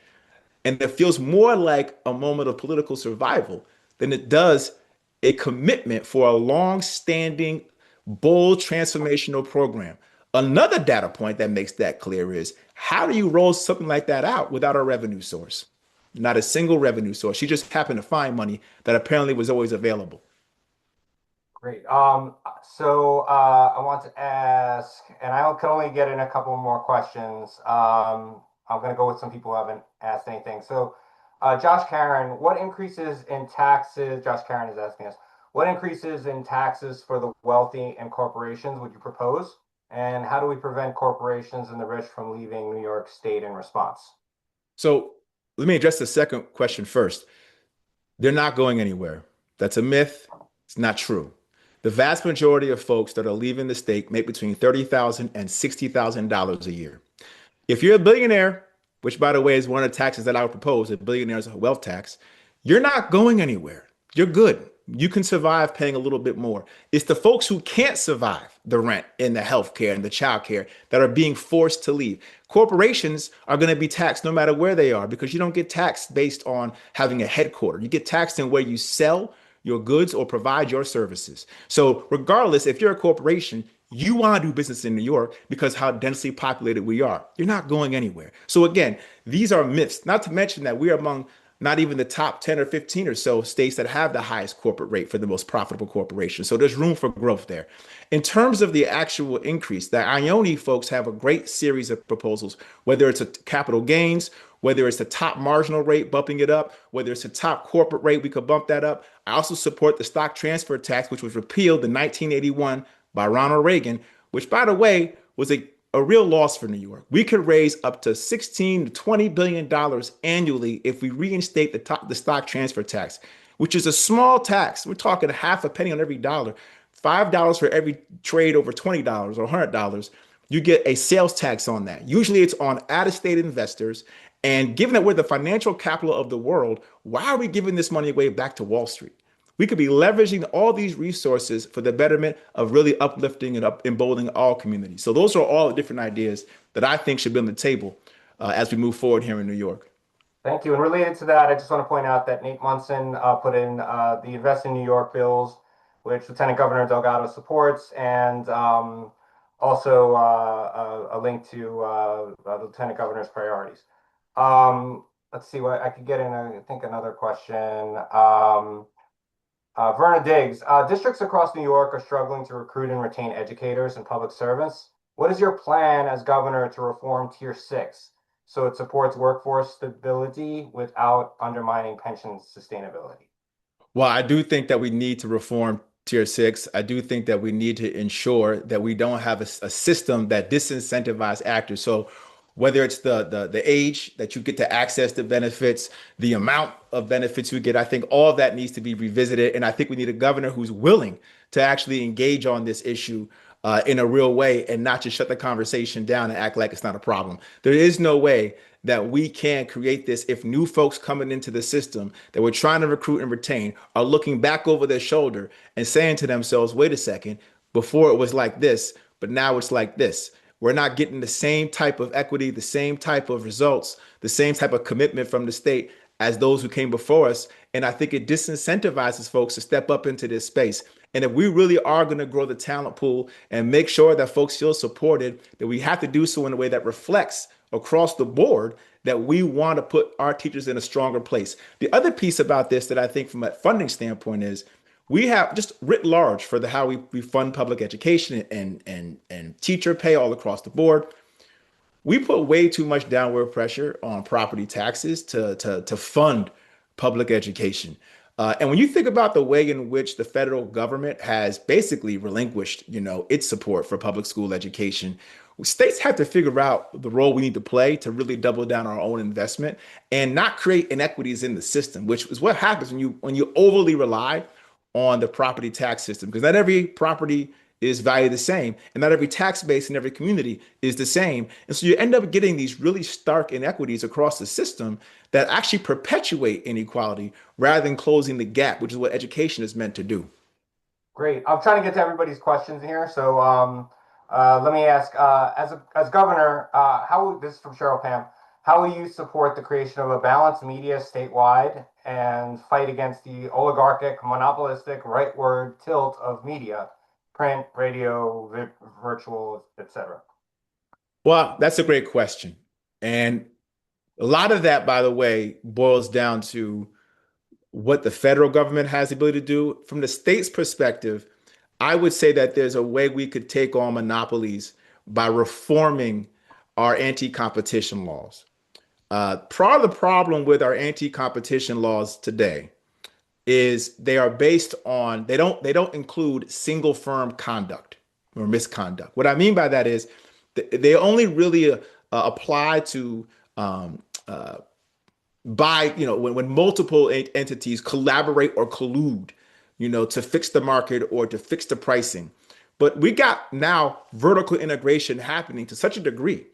S13: And it feels more like a moment of political survival than it does a commitment for a long-standing, bold, transformational program. Another data point that makes that clear is how do you roll something like that out without a revenue source? Not a single revenue source. She just happened to find money that apparently was always available.
S1: Great. I want to ask, and I can only get in a couple more questions. I'm going to go with some people who haven't asked anything. So, Josh Karen, what increases in taxes? Josh Karen is asking us, what increases in taxes for the wealthy and corporations would you propose? And how do we prevent corporations and the rich from leaving New York State in response?
S13: So let me address the second question first. They're not going anywhere. That's a myth. It's not true. The vast majority of folks that are leaving the state make between $30,000 and $60,000 a year. If you're a billionaire, which by the way is one of the taxes that I would propose, a billionaire's wealth tax, you're not going anywhere. You're good. You can survive paying a little bit more. It's the folks who can't survive the rent and the health care and the child care that are being forced to leave. Corporations are going to be taxed no matter where they are because you don't get taxed based on having a headquarter. You get taxed in where you sell your goods or provide your services. So regardless, if you're a corporation, you want to do business in New York because how densely populated we are. You're not going anywhere. So again, these are myths, not to mention that we are among not even the top 10 or 15 or so states that have the highest corporate rate for the most profitable corporations. So there's room for growth there. In terms of the actual increase, the Ione folks have a great series of proposals, whether it's a capital gains, whether it's the top marginal rate, bumping it up, whether it's the top corporate rate, we could bump that up. I also support the stock transfer tax, which was repealed in 1981 by Ronald Reagan, which by the way, was a real loss for New York. We could raise up to $16 to $20 billion annually if we reinstate the stock transfer tax, which is a small tax. We're talking half a penny on every dollar, $5 for every trade over $20 or $100. You get a sales tax on that. Usually it's on out-of-state investors. And given that we're the financial capital of the world, why are we giving this money away back to Wall Street? We could be leveraging all these resources for the betterment of really uplifting and emboldening all communities. So those are all the different ideas that I think should be on the table as we move forward here in New York.
S1: Thank you. And related to that, I just want to point out that Nate Munson put in the Invest in New York bills, which Lieutenant Governor Delgado supports, and also a link to the Lieutenant Governor's priorities. Let's see what I could get in. I think another question. Verna Diggs, districts across New York are struggling to recruit and retain educators and public servants. What is your plan as governor to reform Tier 6 so it supports workforce stability without undermining pension sustainability?
S13: Well, I do think that we need to reform Tier 6. I do think that we need to ensure that we don't have a system that disincentivizes actors. So whether it's the age that you get to access the benefits, the amount of benefits you get, I think all of that needs to be revisited. And I think we need a governor who's willing to actually engage on this issue in a real way and not just shut the conversation down and act like it's not a problem. There is no way that we can create this if new folks coming into the system that we're trying to recruit and retain are looking back over their shoulder and saying to themselves, wait a second, before it was like this, but now it's like this. We're not getting the same type of equity, the same type of results, the same type of commitment from the state as those who came before us. And I think it disincentivizes folks to step up into this space. And if we really are going to grow the talent pool and make sure that folks feel supported, that we have to do so in a way that reflects across the board that we want to put our teachers in a stronger place. The other piece about this that I think from a funding standpoint is we have just writ large for how we fund public education and teacher pay all across the board. we put way too much downward pressure on property taxes to fund public education. And when you think about the way in which the federal government has basically relinquished, its support for public school education, states have to figure out the role we need to play to really double down our own investment and not create inequities in the system, which is what happens when you overly rely on the property tax system, because not every property is valued the same, and not every tax base in every community is the same. And so you end up getting these really stark inequities across the system that actually perpetuate inequality rather than closing the gap, which is what education is meant to do.
S1: Great. I'm trying to get to everybody's questions here. So let me ask, as governor, this is from Cheryl Pam, how will you support the creation of a balanced media statewide and fight against the oligarchic, monopolistic, rightward tilt of media, print, radio, virtual, etc.?
S13: Well, that's a great question. And a lot of that, by the way, boils down to what the federal government has the ability to do. From the state's perspective, I would say that there's a way we could take on monopolies by reforming our anti-competition laws. Part of the problem with our anti-competition laws today is they are based on, they don't include single firm conduct or misconduct. What I mean by that is they only really apply to when multiple entities collaborate or collude, to fix the market or to fix the pricing. But we got now vertical integration happening to such a degree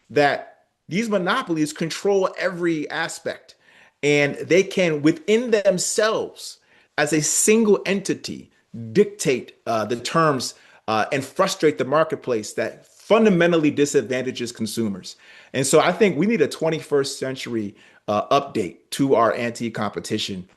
S13: that these monopolies control every aspect, and they can within themselves as a single entity dictate the terms and frustrate the marketplace that fundamentally disadvantages consumers. And so I think we need a 21st century update to our anti-competition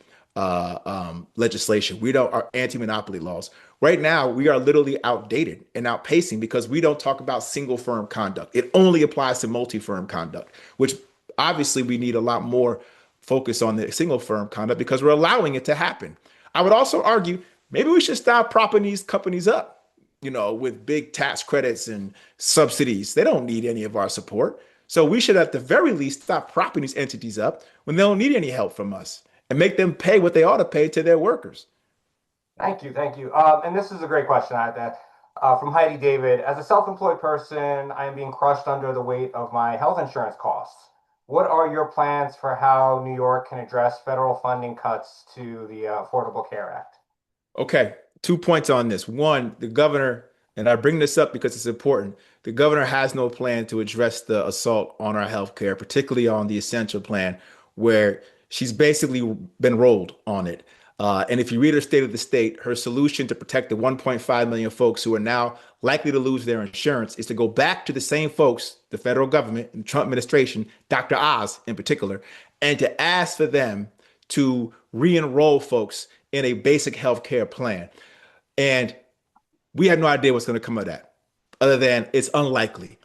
S13: legislation. Our anti-monopoly laws. Right now, we are literally outdated and outpacing because we don't talk about single firm conduct. It only applies to multi-firm conduct, which obviously we need a lot more focus on the single firm conduct because we're allowing it to happen. I would also argue maybe we should stop propping these companies up, with big tax credits and subsidies. They don't need any of our support. So we should at the very least stop propping these entities up when they don't need any help from us and make them pay what they ought to pay to their workers.
S1: Thank you. And this is a great question from Heidi David. As a self-employed person, I am being crushed under the weight of my health insurance costs. What are your plans for how New York can address federal funding cuts to the Affordable Care Act?
S13: Okay, 2 points on this. One, the governor, and I bring this up because it's important, the governor has no plan to address the assault on our health care, particularly on the essential plan, where she's basically been rolled on it. And if you read her State of the State, her solution to protect the 1.5 million folks who are now likely to lose their insurance is to go back to the same folks, the federal government and the Trump administration, Dr. Oz in particular, and to ask for them to re-enroll folks in a basic health care plan. And we have no idea what's going to come of that, other than it's unlikely.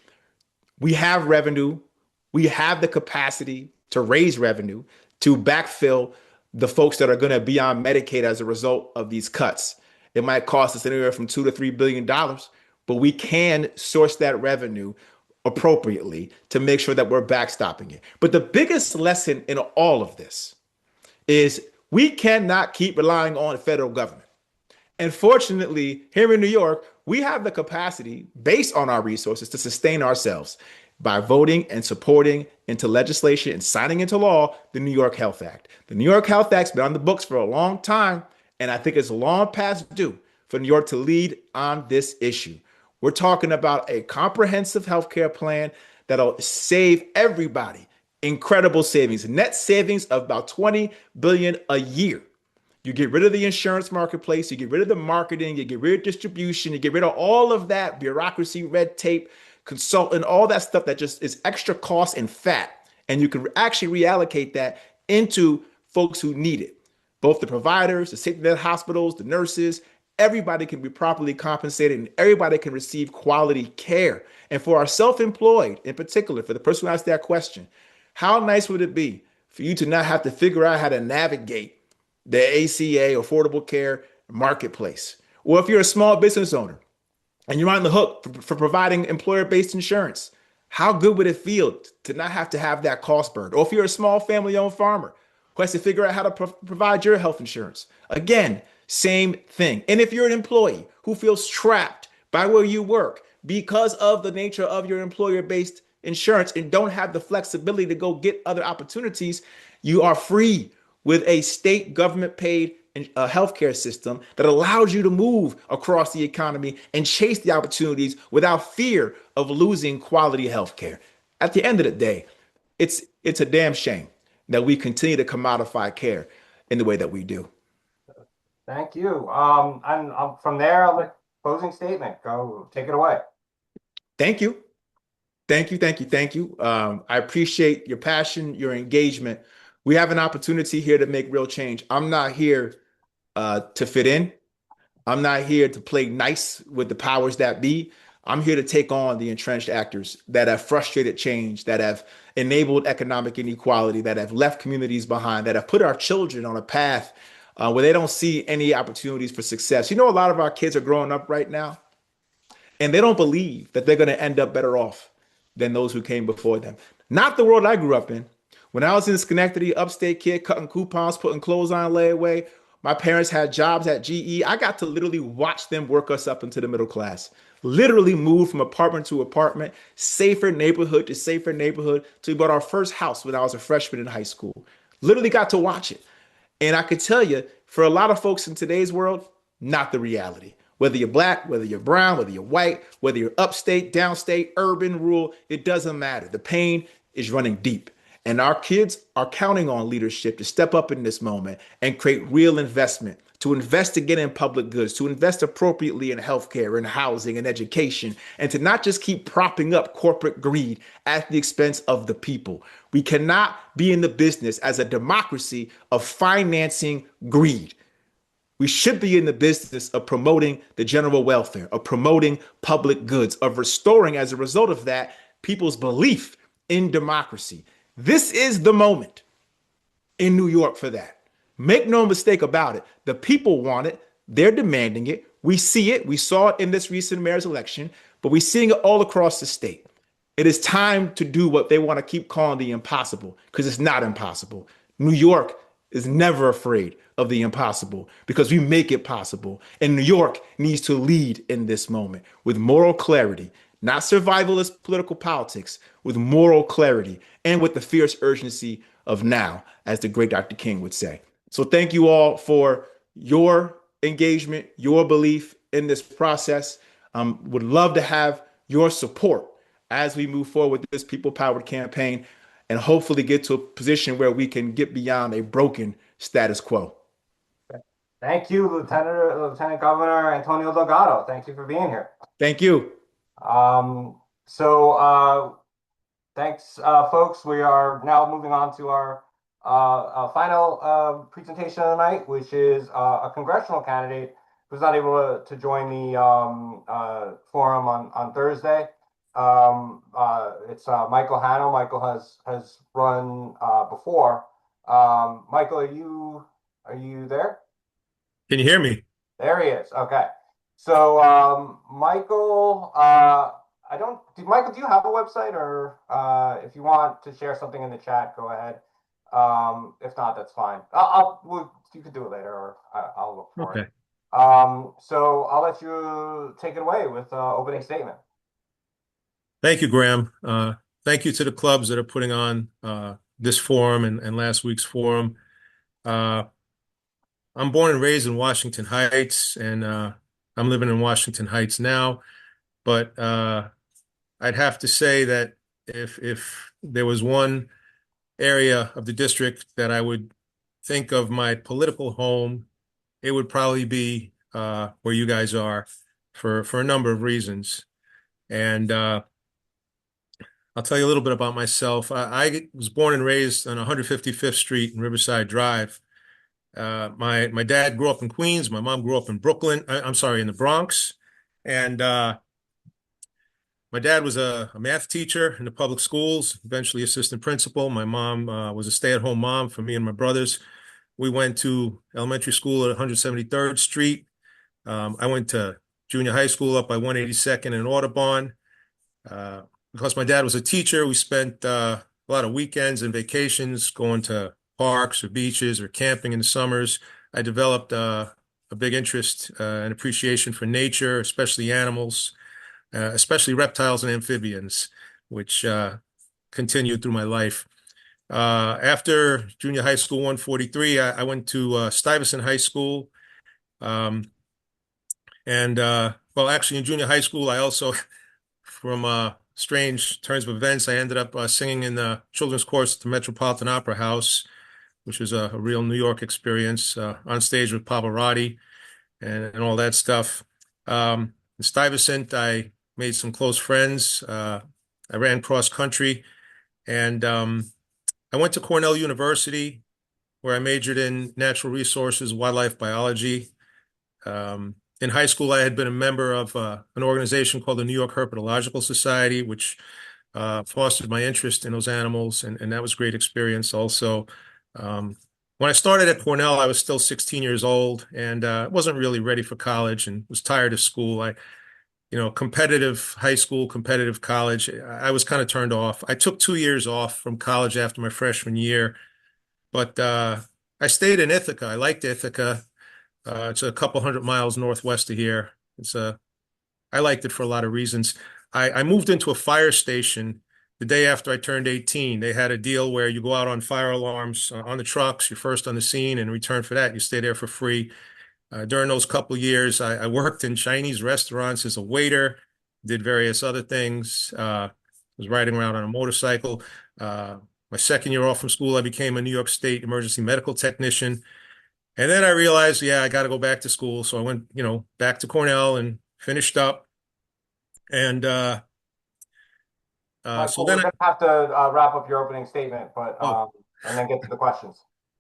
S13: We have revenue. We have the capacity to raise revenue, to backfill the folks that are going to be on Medicaid as a result of these cuts. It might cost us anywhere from $2 to $3 billion, but we can source that revenue appropriately to make sure that we're backstopping it. But the biggest lesson in all of this is we cannot keep relying on the federal government. And fortunately, here in New York, we have the capacity based on our resources to sustain ourselves by voting and supporting into legislation and signing into law the New York Health Act. The New York Health Act's been on the books for a long time, and I think it's long past due for New York to lead on this issue. We're talking about a comprehensive healthcare plan that'll save everybody incredible savings, net savings of about $20 billion a year. You get rid of the insurance marketplace, you get rid of the marketing, you get rid of distribution, you get rid of all of that bureaucracy, red tape, consultant, all that stuff that just is extra cost and fat. And you can actually reallocate that into folks who need it. Both the providers, the safety net hospitals, the nurses, everybody can be properly compensated and everybody can receive quality care. And for our self-employed in particular, for the person who asked that question, how nice would it be for you to not have to figure out how to navigate the ACA, Affordable Care Marketplace? Or if you're a small business owner and you're on the hook for providing employer-based insurance, How good would it feel to not have to have that cost burden? Or if you're a small family-owned farmer who has to figure out how to provide your health insurance, again, same thing. And if you're an employee who feels trapped by where you work because of the nature of your employer-based insurance and don't have the flexibility to go get other opportunities, you are free with a state government paid healthcare system that allows you to move across the economy and chase the opportunities without fear of losing quality healthcare. At the end of the day, it's a damn shame that we continue to commodify care in the way that we do.
S1: Thank you. And from there, I'll let closing statement. Go, take it away.
S13: Thank you. Thank you, thank you, thank you. I appreciate your passion, your engagement. We have an opportunity here to make real change. I'm not here to fit in. I'm not here to play nice with the powers that be. I'm here to take on the entrenched actors that have frustrated change, that have enabled economic inequality, that have left communities behind, that have put our children on a path where they don't see any opportunities for success. You know, a lot of our kids are growing up right now, and they don't believe that they're going to end up better off than those who came before them. Not the world I grew up in. When I was in Schenectady, upstate kid, cutting coupons, putting clothes on layaway, my parents had jobs at GE. I got to literally watch them work us up into the middle class. Literally move from apartment to apartment, safer neighborhood to safer neighborhood, till we bought our first house when I was a freshman in high school. Literally got to watch it. And I could tell you, for a lot of folks in today's world, not the reality. Whether you're black, whether you're brown, whether you're white, whether you're upstate, downstate, urban, rural, it doesn't matter. The pain is running deep. And our kids are counting on leadership to step up in this moment and create real investment, to invest again in public goods, to invest appropriately in healthcare and housing and education, and to not just keep propping up corporate greed at the expense of the people. We cannot be in the business as a democracy of financing greed. We should be in the business of promoting the general welfare, of promoting public goods, of restoring, as a result of that, people's belief in democracy. This is the moment in New York for that. Make no mistake about it. The people want it. They're demanding it. We see it. We saw it in this recent mayor's election, but we're seeing it all across the state. It is time to do what they want to keep calling the impossible, because it's not impossible. New York is never afraid of the impossible because we make it possible. And New York needs to lead in this moment with moral clarity, not survivalist political politics, with moral clarity and with the fierce urgency of now, as the great Dr. King would say. So thank you all for your engagement, your belief in this process. Would love to have your support as we move forward with this people-powered campaign and hopefully get to a position where we can get beyond a broken status quo.
S1: Thank you, Lieutenant Governor Antonio Delgado. Thank you for being here.
S13: Thank you.
S1: Thanks, folks. We are now moving on to our final presentation of the night, which is a congressional candidate who's not able to join the forum on Thursday. It's Michael Hano. Michael has run before. Michael, are you there?
S14: Can you hear me?
S1: There he is. Okay. So Michael, Michael, do you have a website, or if you want to share something in the chat, go ahead. If not, that's fine. You could do it later, or I'll look for it. So I'll let you take it away with opening statement.
S14: Thank you, Graham. Thank you to the clubs that are putting on this forum and last week's forum. I'm born and raised in Washington Heights, and I'm living in Washington Heights now. But I'd have to say that if there was one area of the district that I would think of my political home, it would probably be where you guys are for a number of reasons. And I'll tell you a little bit about myself. I was born and raised on 155th Street and Riverside Drive. My dad grew up in Queens. My mom grew up in Brooklyn. I'm sorry, in the Bronx. And my dad was a math teacher in the public schools, eventually assistant principal. My mom was a stay-at-home mom for me and my brothers. We went to elementary school at 173rd Street. I went to junior high school up by 182nd and Audubon. because my dad was a teacher, we spent a lot of weekends and vacations going to parks or beaches or camping in the summers. I developed a big interest and appreciation for nature, especially animals, especially reptiles and amphibians, which continued through my life. After junior high school 143, I went to Stuyvesant High School. Well, actually, in junior high school, I also, from strange turns of events, I ended up singing in the children's chorus at the Metropolitan Opera House, which was a real New York experience, on stage with Pavarotti and all that stuff. In Stuyvesant, I made some close friends. I ran cross country, and I went to Cornell University, where I majored in natural resources, wildlife biology. In high school, I had been a member of an organization called the New York Herpetological Society, which fostered my interest in those animals, and that was a great experience also. When I started at Cornell, I was still 16 years old and wasn't really ready for college and was tired of school. Competitive high school, competitive college, I was kind of turned off. I took 2 years off from college after my freshman year, but I stayed in Ithaca. I liked Ithaca. It's a couple 100 miles northwest of here. I liked it for a lot of reasons. I moved into a fire station the day after I turned 18. They had a deal where you go out on fire alarms on the trucks. You're first on the scene, and in return for that, you stay there for free. During those couple years, I worked in Chinese restaurants as a waiter, did various other things, was riding around on a motorcycle. My second year off from school, I became a New York State emergency medical technician. And then I realized, I got to go back to school. So I went, back to Cornell and finished up. And
S1: Michael, we're going to have to wrap up your opening statement, but and then get to the questions.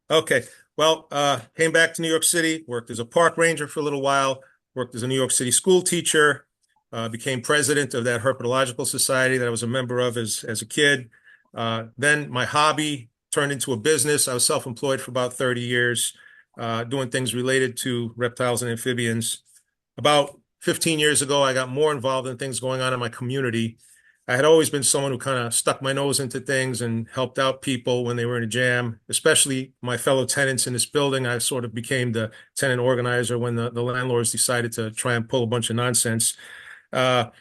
S14: Okay. Well, came back to New York City, worked as a park ranger for a little while, worked as a New York City school teacher, became president of that herpetological society that I was a member of as a kid. Then my hobby turned into a business. I was self-employed for about 30 years, doing things related to reptiles and amphibians. About 15 years ago, I got more involved in things going on in my community. I had always been someone who kind of stuck my nose into things and helped out people when they were in a jam, especially my fellow tenants in this building. I sort of became the tenant organizer when the landlords decided to try and pull a bunch of nonsense. And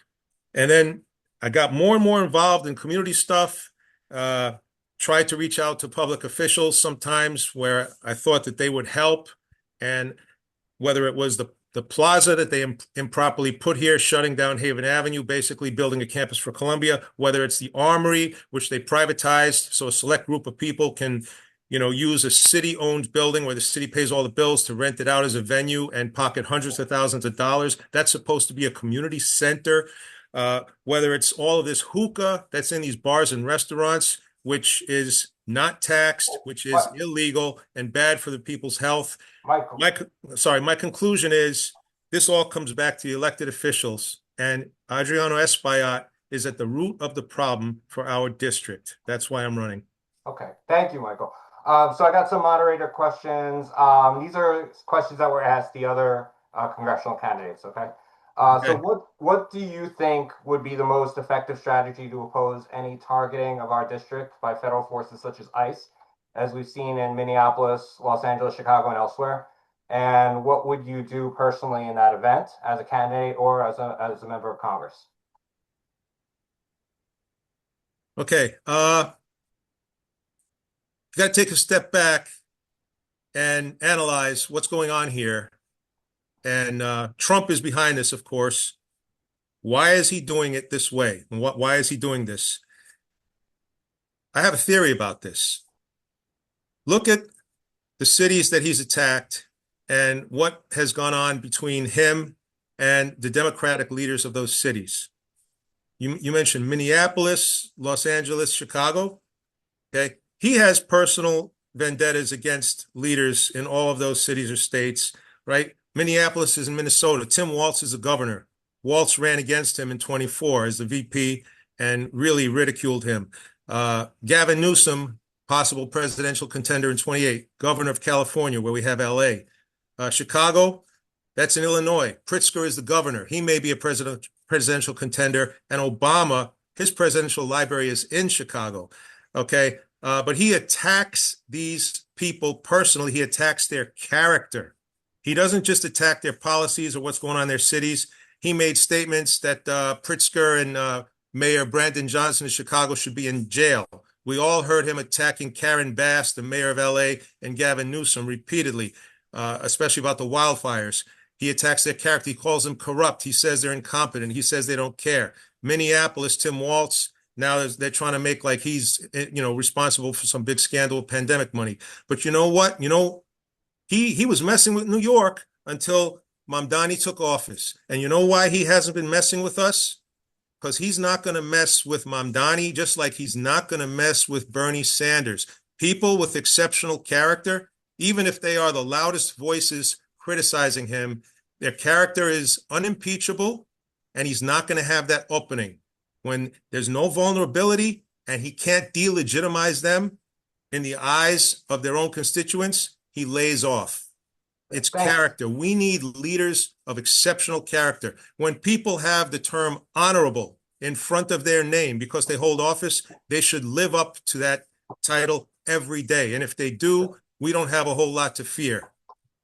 S14: then I got more and more involved in community stuff, tried to reach out to public officials sometimes where I thought that they would help. And whether it was the plaza that they improperly put here, shutting down Haven Avenue, basically building a campus for Columbia, whether it's the Armory, which they privatized so a select group of people can, use a city-owned building where the city pays all the bills to rent it out as a venue and pocket hundreds of thousands of dollars. That's supposed to be a community center. Whether it's all of this hookah that's in these bars and restaurants, which is not taxed, which is illegal and bad for the people's health.
S1: Michael.
S14: My conclusion is this all comes back to the elected officials, and Adriano Espaillat is at the root of the problem for our district. That's why I'm running.
S1: Okay, thank you, Michael. So I got some moderator questions. These are questions that were asked the other congressional candidates, okay? So what do you think would be the most effective strategy to oppose any targeting of our district by federal forces such as ICE, as we've seen in Minneapolis, Los Angeles, Chicago, and elsewhere? And what would you do personally in that event as a candidate or as a member of Congress?
S14: Okay. You got to take a step back and analyze what's going on here. And Trump is behind this, of course. Why is he doing it this way? And why is he doing this? I have a theory about this. Look at the cities that he's attacked and what has gone on between him and the Democratic leaders of those cities. You mentioned Minneapolis, Los Angeles, Chicago. Okay. He has personal vendettas against leaders in all of those cities or states, right? Minneapolis is in Minnesota. Tim Walz is the governor. Walz ran against him in 24 as the VP and really ridiculed him. Gavin Newsom, possible presidential contender in 28, governor of California, where we have LA. Chicago, that's in Illinois. Pritzker is the governor. He may be a presidential contender, and Obama His presidential library is in Chicago. Okay. But he attacks these people personally. He attacks their character. He doesn't just attack their policies or what's going on in their cities. He made statements that Pritzker and Mayor Brandon Johnson of Chicago should be in jail. We all heard him attacking Karen Bass, the mayor of LA, and Gavin Newsom repeatedly, especially about the wildfires. He attacks their character. He calls them corrupt. He says they're incompetent. He says they don't care. Minneapolis, Tim Walz, now they're trying to make like he's, responsible for some big scandal of pandemic money. But you know what? He was messing with New York until Mamdani took office. And you know why he hasn't been messing with us? Because he's not going to mess with Mamdani, just like he's not going to mess with Bernie Sanders. People with exceptional character, even if they are the loudest voices criticizing him, their character is unimpeachable, and he's not going to have that opening. When there's no vulnerability and he can't delegitimize them in the eyes of their own constituents, he lays off. It's character. We need leaders of exceptional character. When people have the term honorable in front of their name because they hold office, they should live up to that title every day. And if they do, we don't have a whole lot to fear.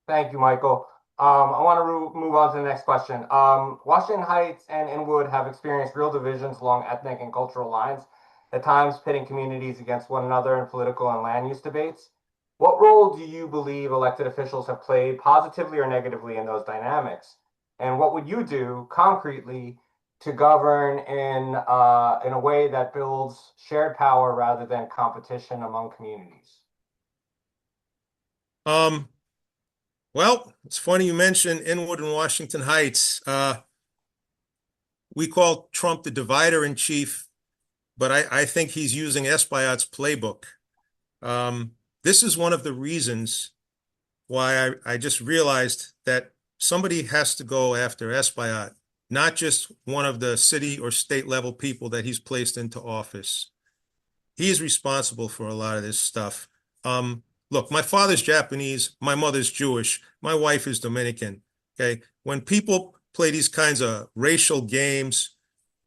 S1: Thank you, Michael. I want to move on to the next question. Washington Heights and Inwood have experienced real divisions along ethnic and cultural lines, at times pitting communities against one another in political and land use debates. What role do you believe elected officials have played positively or negatively in those dynamics? And what would you do concretely to govern in a way that builds shared power rather than competition among communities?
S14: Well, it's funny you mentioned Inwood and Washington Heights. We call Trump the divider in chief, but I think he's using Espaillat's playbook. This is one of the reasons why I just realized that somebody has to go after Espaillat, not just one of the city or state level people that he's placed into office. He's responsible for a lot of this stuff. Look, my father's Japanese, my mother's Jewish, my wife is Dominican. Okay. When people play these kinds of racial games,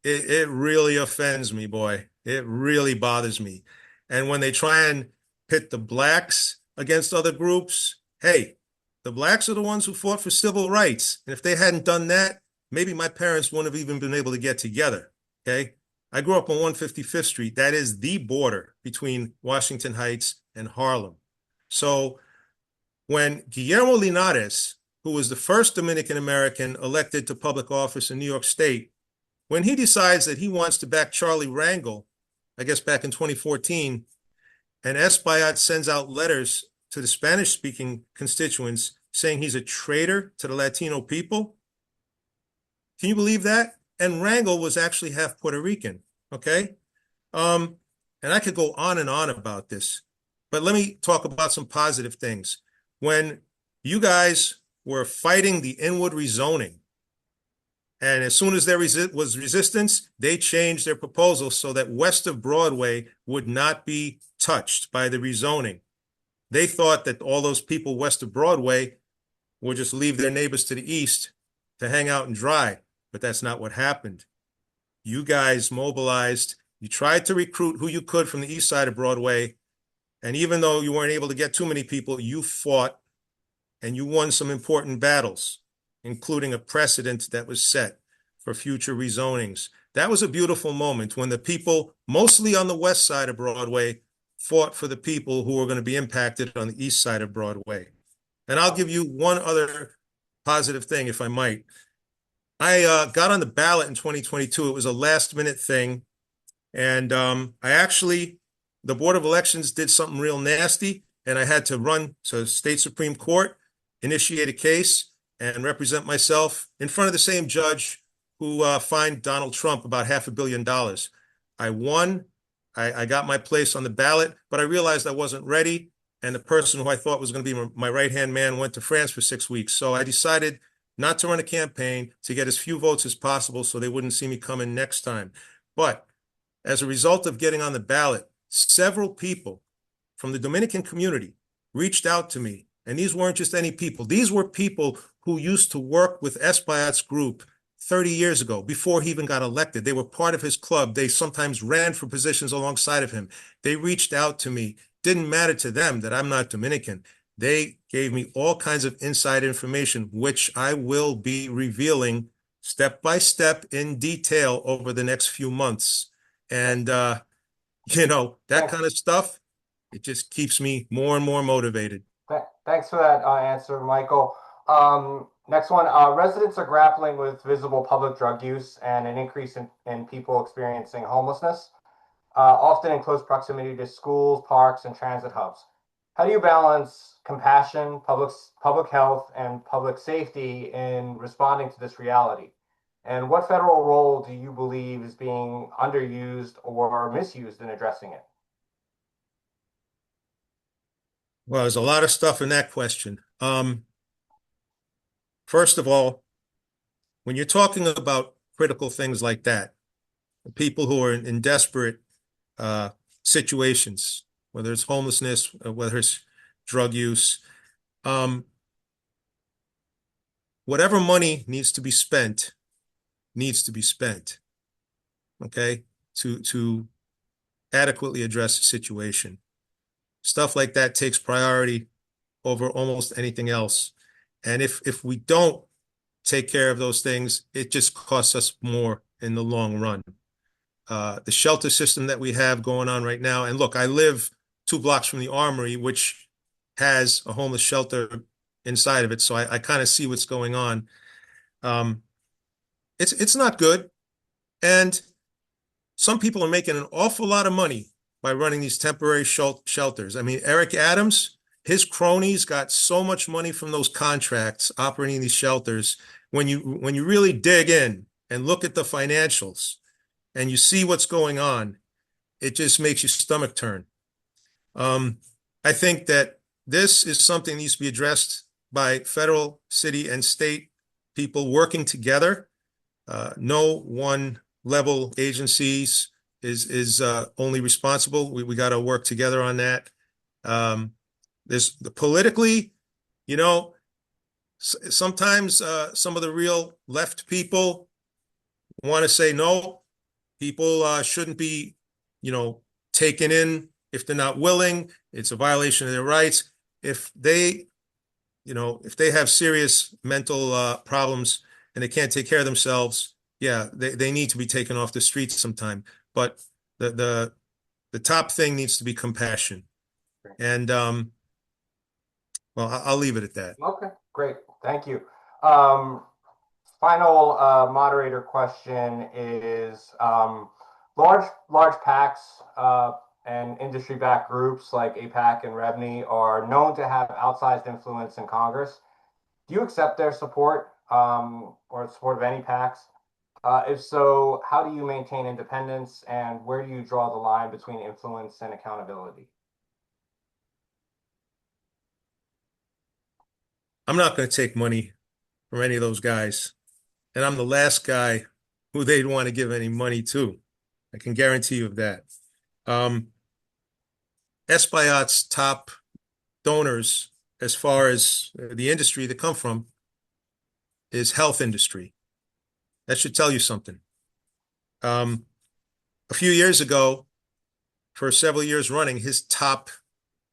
S14: it really offends me, boy. It really bothers me. And when they try and pit the blacks against other groups, hey, the blacks are the ones who fought for civil rights. And if they hadn't done that, maybe my parents wouldn't have even been able to get together. Okay. I grew up on 155th Street. That is the border between Washington Heights and Harlem. So when Guillermo Linares, who was the first Dominican American elected to public office in New York State, when he decides that he wants to back Charlie Rangel, I guess back in 2014, and Espaillat sends out letters to the Spanish-speaking constituents saying he's a traitor to the Latino people. Can you believe that? And Rangel was actually half Puerto Rican, okay? And I could go on and on about this, but let me talk about some positive things. When you guys were fighting the Inwood rezoning, and as soon as there was resistance, they changed their proposal so that west of Broadway would not be touched by the rezoning. They thought that all those people west of Broadway would just leave their neighbors to the east to hang out and dry, but that's not what happened. You guys mobilized. You tried to recruit who you could from the east side of Broadway, and even though you weren't able to get too many people, you fought and you won some important battles, including a precedent that was set for future rezonings. That was a beautiful moment when the people, mostly on the west side of Broadway, fought for the people who were going to be impacted on the east side of Broadway. And I'll give you one other positive thing, if I might. I got on the ballot in 2022. It was a last minute thing. And the Board of Elections did something real nasty, and I had to run to state Supreme Court, initiate a case, and represent myself in front of the same judge who fined Donald Trump about $500 million. I won. I got my place on the ballot, but I realized I wasn't ready. And the person who I thought was going to be my right-hand man went to France for 6 weeks. So I decided not to run a campaign, to get as few votes as possible so they wouldn't see me coming next time. But as a result of getting on the ballot, several people from the Dominican community reached out to me. And these weren't just any people. These were people who used to work with Espaillat's group 30 years ago, before he even got elected. They were part of his club. They sometimes ran for positions alongside of him. They reached out to me. Didn't matter to them that I'm not Dominican. They gave me all kinds of inside information, which I will be revealing step by step in detail over the next few months. And, that kind of stuff, it just keeps me more and more motivated.
S1: Thanks for that answer, Michael. Next one, residents are grappling with visible public drug use and an increase in people experiencing homelessness, often in close proximity to schools, parks, and transit hubs. How do you balance compassion, public health, and public safety in responding to this reality? And what federal role do you believe is being underused or misused in addressing it?
S14: Well, there's a lot of stuff in that question. First of all, when you're talking about critical things like that, people who are in desperate situations, whether it's homelessness, whether it's drug use, whatever money needs to be spent, okay, to adequately address the situation. Stuff like that takes priority over almost anything else. And if we don't take care of those things, it just costs us more in the long run. The shelter system that we have going on right now, and look, I live 2 blocks from the Armory, which has a homeless shelter inside of it, so I kind of see what's going on. It's not good, and some people are making an awful lot of money by running these temporary shelters. I mean, Eric Adams, his cronies got so much money from those contracts operating these shelters. When you really dig in and look at the financials and you see what's going on, it just makes your stomach turn. I think that this is something that needs to be addressed by federal, city, and state people working together. No one level agencies is only responsible. We got to work together on that. There's politically, sometimes some of the real left people want to say no, people shouldn't be, taken in if they're not willing. It's a violation of their rights. If they have serious mental problems and they can't take care of themselves, yeah, they need to be taken off the streets sometime. But the top thing needs to be compassion. And well, I'll leave it at that.
S1: Okay, great. Thank you. Final moderator question is large PACs and industry-backed groups like APAC and REBNY are known to have outsized influence in Congress. Do you accept their support or support of any PACs? If so, how do you maintain independence, and where do you draw the line between influence and accountability?
S14: I'm not going to take money from any of those guys. And I'm the last guy who they'd want to give any money to. I can guarantee you of that. Espaillat's top donors, as far as the industry they come from, is health industry. That should tell you something. A few years ago, for several years running, his top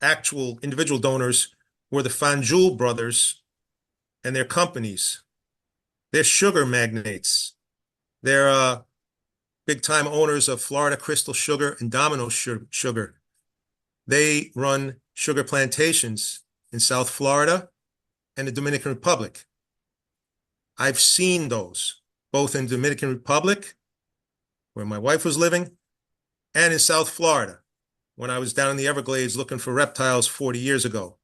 S14: actual individual donors were the Fanjul brothers and their companies. They're sugar magnates. They're big-time owners of Florida Crystal Sugar and Domino Sugar. They run sugar plantations in South Florida and the Dominican Republic. I've seen those, both in Dominican Republic, where my wife was living, and in South Florida, when I was down in the Everglades looking for reptiles 40 years ago.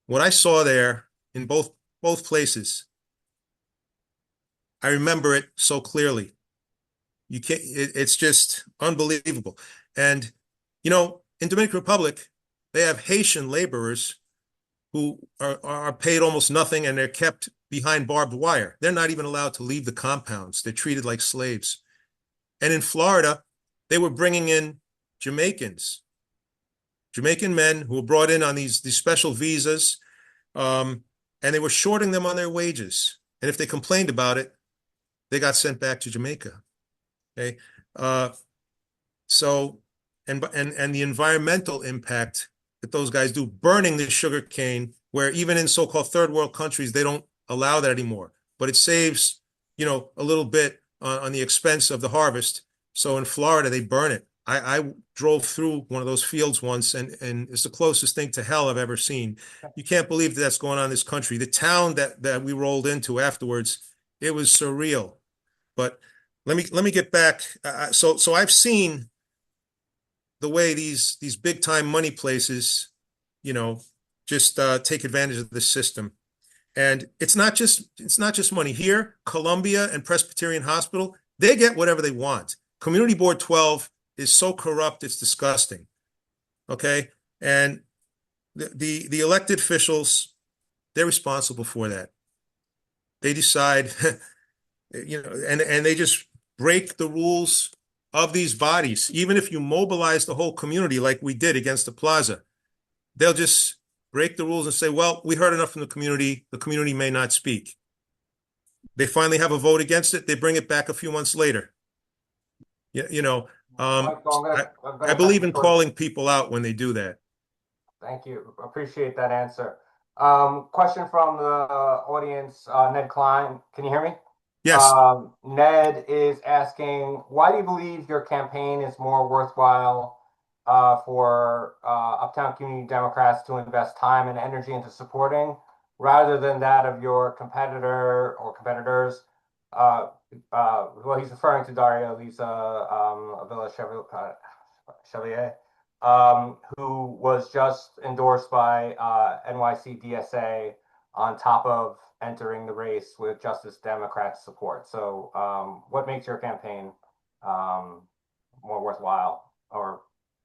S14: What I saw there in both places, I remember it so clearly. You can't, it's just unbelievable. And, in Dominican Republic, they have Haitian laborers who are paid almost nothing, and they're kept behind barbed wire. They're not even allowed to leave the compounds. They're treated like slaves. And in Florida, they were bringing in Jamaican men who were brought in on these special visas, and they were shorting them on their wages. And if they complained about it, they got sent back to Jamaica. Okay. So, and the environmental impact that those guys do, burning the sugar cane, where even in so-called third world countries, they don't allow that anymore. But it saves, a little bit on the expense of the harvest. So in Florida, they burn it. I drove through one of those fields once, and it's the closest thing to hell I've ever seen. You can't believe that that's going on in this country. The town that we rolled into afterwards, it was surreal. But let me get back. So I've seen the way these big time money places, just take advantage of the system. And it's not just money. Here, Columbia and Presbyterian Hospital, they get whatever they want. Community Board 12 is so corrupt, it's disgusting. Okay? And the elected officials, they're responsible for that. They decide, and they just break the rules of these bodies. Even if you mobilize the whole community like we did against the plaza, they'll just break the rules and say, well, we heard enough from the community may not speak. They finally have a vote against it, they bring it back a few months later. I believe in calling people out when they do that.
S1: Thank you. Appreciate that answer. Question from the audience, Ned Klein. Can you hear me?
S14: Yes.
S1: Ned is asking, why do you believe your campaign is more worthwhile for Uptown Community Democrats to invest time and energy into supporting rather than that of your competitor or competitors? Well, he's referring to Daria Lisa Villa Chevalier, who was just endorsed by NYC DSA on top of entering the race with Justice Democrats support. So what makes your campaign more worthwhile, or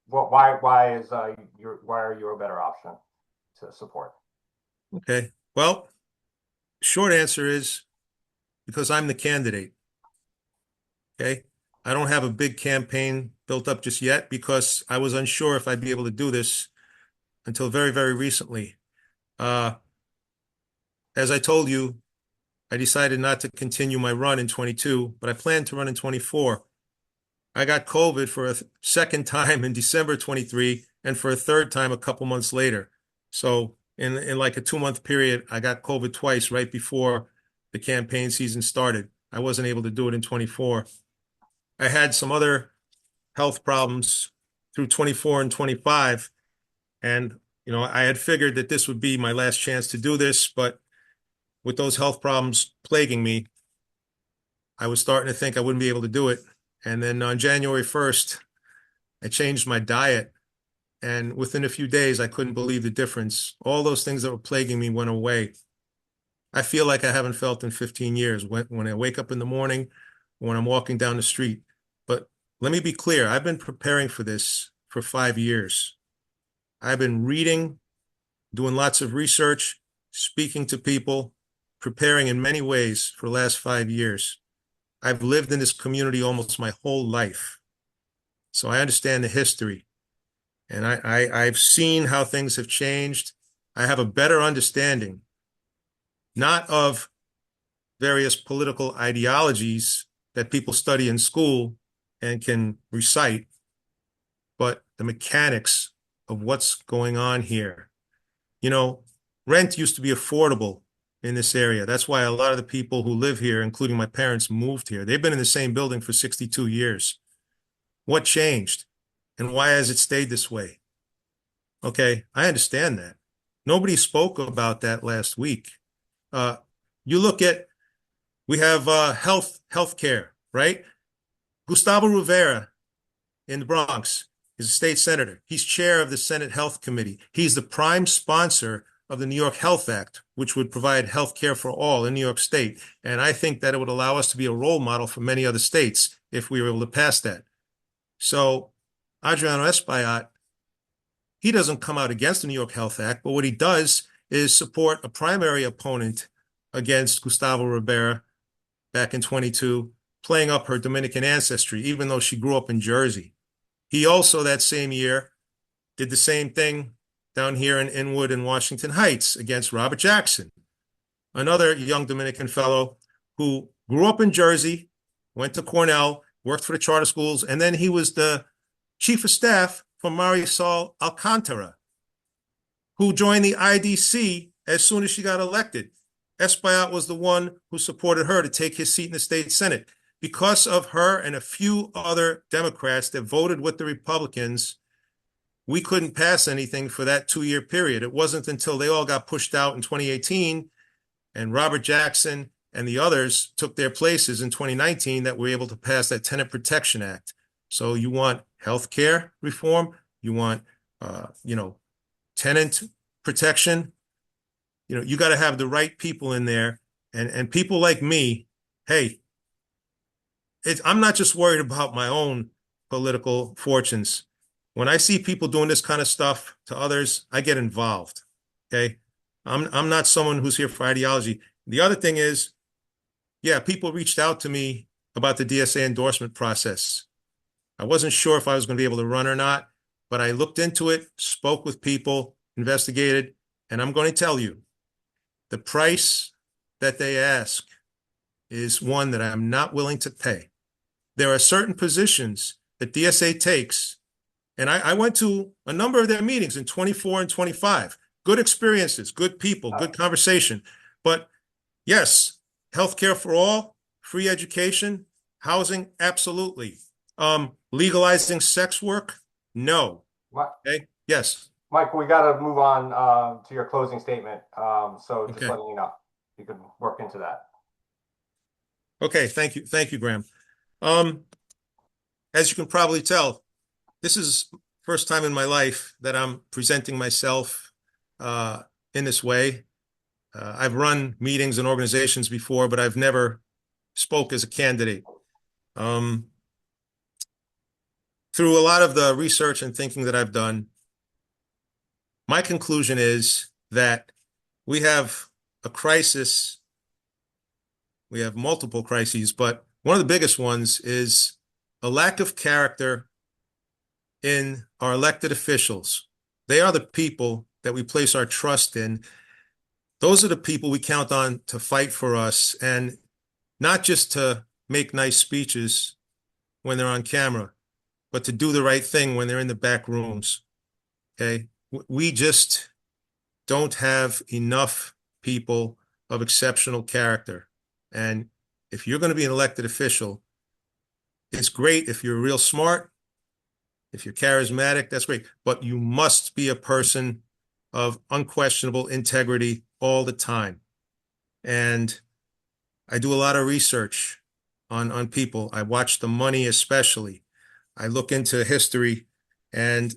S1: why are you a better option to support?
S14: Okay. Well, short answer is because I'm the candidate. Okay. I don't have a big campaign built up just yet because I was unsure if I'd be able to do this until very, very recently. As I told you, I decided not to continue my run in 22, but I plan to run in 24. I got COVID for a second time in December 23 and for a third time a couple months later. So in like a 2-month period, I got COVID twice right before the campaign season started. I wasn't able to do it in 24. I had some other health problems through 24 and 25. And, I had figured that this would be my last chance to do this, but with those health problems plaguing me, I was starting to think I wouldn't be able to do it. And then on January 1st, I changed my diet. And within a few days, I couldn't believe the difference. All those things that were plaguing me went away. I feel like I haven't felt in 15 years when I wake up in the morning, when I'm walking down the street. But let me be clear, I've been preparing for this for 5 years. I've been reading, doing lots of research, speaking to people, preparing in many ways for the last 5 years. I've lived in this community almost my whole life. So I understand the history. And I've seen how things have changed. I have a better understanding, not of various political ideologies that people study in school and can recite, but the mechanics of what's going on here. Rent used to be affordable in this area. That's why a lot of the people who live here, including my parents, moved here. They've been in the same building for 62 years. What changed? And why has it stayed this way? Okay, I understand that. Nobody spoke about that last week. You look at, we have health care, right? Gustavo Rivera in the Bronx is a state senator. He's chair of the Senate Health Committee. He's the prime sponsor of the New York Health Act, which would provide health care for all in New York State. And I think that it would allow us to be a role model for many other states if we were able to pass that. So Adriano Espaillat, he doesn't come out against the New York Health Act, but what he does is support a primary opponent against Gustavo Rivera back in 22, playing up her Dominican ancestry, even though she grew up in Jersey. He also that same year did the same thing down here in Inwood and Washington Heights against Robert Jackson, another young Dominican fellow who grew up in Jersey, went to Cornell, worked for the charter schools, and then he was the chief of staff for Marisol Alcantara, who joined the IDC as soon as she got elected. Espaillat was the one who supported her to take his seat in the state Senate. Because of her and a few other Democrats that voted with the Republicans, we couldn't pass anything for that 2-year period. It wasn't until they all got pushed out in 2018 and Robert Jackson and the others took their places in 2019 that we were able to pass that Tenant Protection Act. So you want health care reform, you want, tenant protection. You got to have the right people in there, and people like me. Hey, I'm not just worried about my own political fortunes. When I see people doing this kind of stuff to others, I get involved. Okay, I'm not someone who's here for ideology. The other thing is, yeah, people reached out to me about the DSA endorsement process. I wasn't sure if I was going to be able to run or not, but I looked into it, spoke with people, investigated, and I'm going to tell you, the price that they ask is one that I'm not willing to pay. There are certain positions that DSA takes, and I went to a number of their meetings in 24 and 25. Good experiences, good people, good conversation. But yes, healthcare for all, free education, housing, absolutely. Legalizing sex work, no.
S1: What?
S14: Okay. Yes.
S1: Michael, we got to move on to your closing statement. So just
S14: Okay.
S1: letting you know, you could work into that.
S14: Okay. Thank you, Graham. As you can probably tell, this is first time in my life that I'm presenting myself in this way. I've run meetings and organizations before, but I've never spoke as a candidate. Through a lot of the research and thinking that I've done, my conclusion is that we have a crisis. We have multiple crises, but one of the biggest ones is a lack of character in our elected officials. They are the people that we place our trust in. Those are the people we count on to fight for us, and not just to make nice speeches when they're on camera, but to do the right thing when they're in the back rooms. Okay. We just don't have enough people of exceptional character. And if you're going to be an elected official, it's great if you're real smart, if you're charismatic, that's great. But you must be a person of unquestionable integrity all the time. And I do a lot of research on people. I watch the money especially. I look into history, and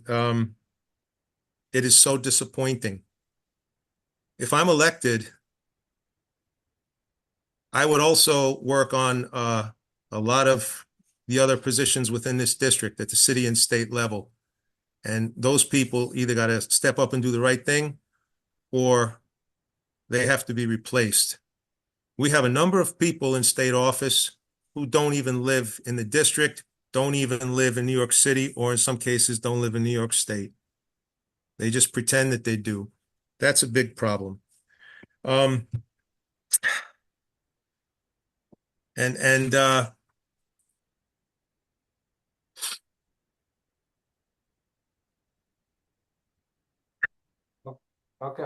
S14: it is so disappointing. If I'm elected, I would also work on a lot of the other positions within this district at the city and state level. And those people either got to step up and do the right thing, or they have to be replaced. We have a number of people in state office who don't even live in the district, don't even live in New York City, or in some cases don't live in New York State. They just pretend that they do. That's a big problem.
S1: Okay,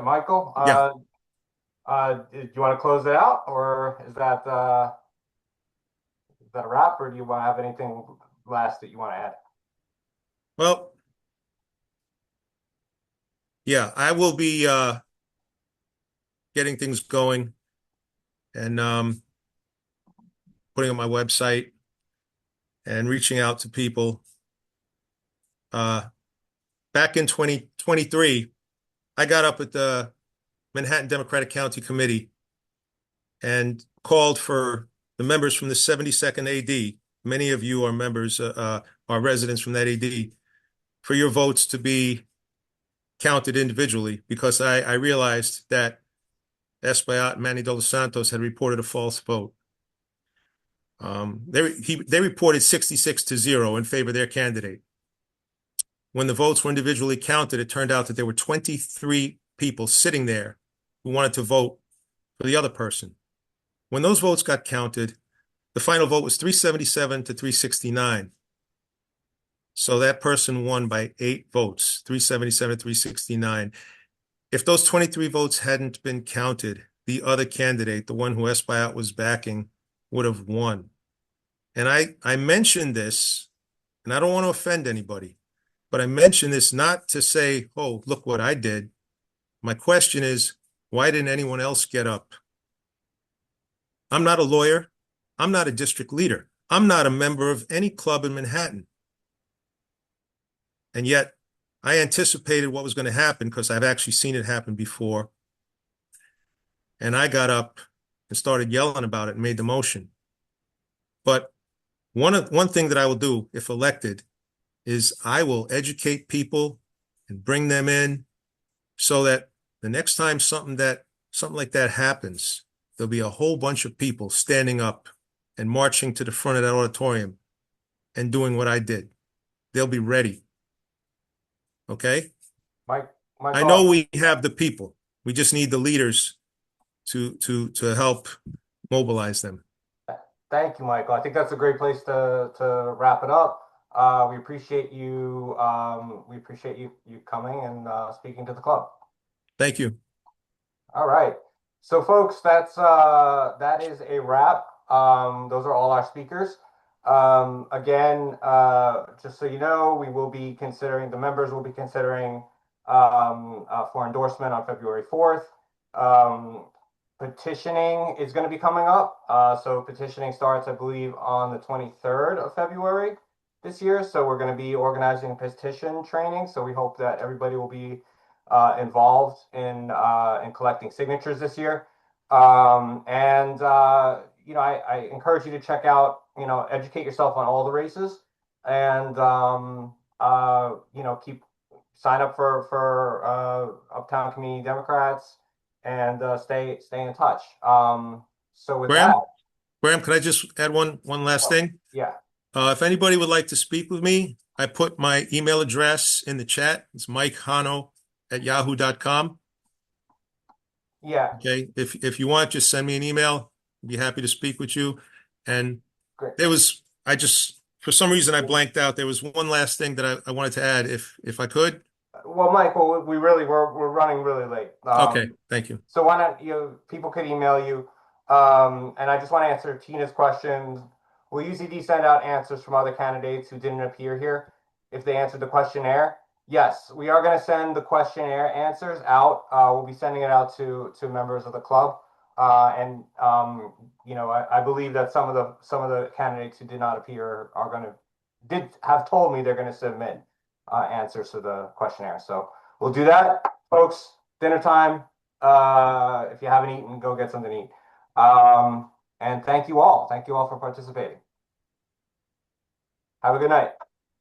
S1: Michael.
S14: Yeah.
S1: Do you want to close it out, or is that a wrap, or do you want to have anything last that you want to add?
S14: Well, yeah, I will be getting things going and putting on my website and reaching out to people. Back in 2023, I got up at the Manhattan Democratic County Committee and called for the members from the 72nd AD. Many of you are members, are residents from that AD, for your votes to be counted individually, because I realized that Espaillat and Manny Dos Santos had reported a false vote. They reported 66-0 in favor of their candidate. When the votes were individually counted, it turned out that there were 23 people sitting there who wanted to vote for the other person. When those votes got counted, the final vote was 377 to 369. So that person won by 8 votes, 377 to 369. If those 23 votes hadn't been counted, the other candidate, the one who Espaillat was backing, would have won. And I mentioned this, and I don't want to offend anybody, but I mention this not to say, oh, look what I did. My question is, why didn't anyone else get up? I'm not a lawyer. I'm not a district leader. I'm not a member of any club in Manhattan. And yet I anticipated what was going to happen because I've actually seen it happen before. And I got up and started yelling about it and made the motion. But one thing that I will do if elected is I will educate people and bring them in so that the next time something like that happens, there'll be a whole bunch of people standing up and marching to the front of that auditorium and doing what I did. They'll be ready. Okay?
S1: Mike,
S14: I know we have the people. We just need the leaders to help mobilize them.
S1: Thank you, Michael. I think that's a great place to wrap it up. We appreciate you. We appreciate you coming and speaking to the club.
S14: Thank you.
S1: All right. So, folks, that is a wrap. Those are all our speakers. Again, just so you know, the members will be considering for endorsement on February 4th. Petitioning is going to be coming up. So petitioning starts, I believe, on the 23rd of February this year. So we're going to be organizing a petition training. So we hope that everybody will be involved in collecting signatures this year. I encourage you to check out, educate yourself on all the races, and sign up for Uptown Community Democrats, and stay in touch. So with
S14: Graham,
S1: that,
S14: Graham, can I just add one last thing?
S1: yeah.
S14: If anybody would like to speak with me, I put my email address in the chat. It's mikehano@yahoo.com.
S1: Yeah.
S14: Okay. If you want, just send me an email. I'd be happy to speak with you. And
S1: Great.
S14: For some reason I blanked out. There was one last thing that I wanted to add, if I could.
S1: Well, Michael, we're running really late.
S14: Okay, thank you.
S1: So why don't people could email you, and I just want to answer Tina's questions. Will UCD send out answers from other candidates who didn't appear here if they answered the questionnaire? Yes, we are going to send the questionnaire answers out. We'll be sending it out to members of the club, and I believe that some of the candidates who did not appear did have told me they're going to submit answers to the questionnaire. So we'll do that, folks. Dinner time. If you haven't eaten, go get something to eat. And thank you all. Thank you all for participating. Have a good night.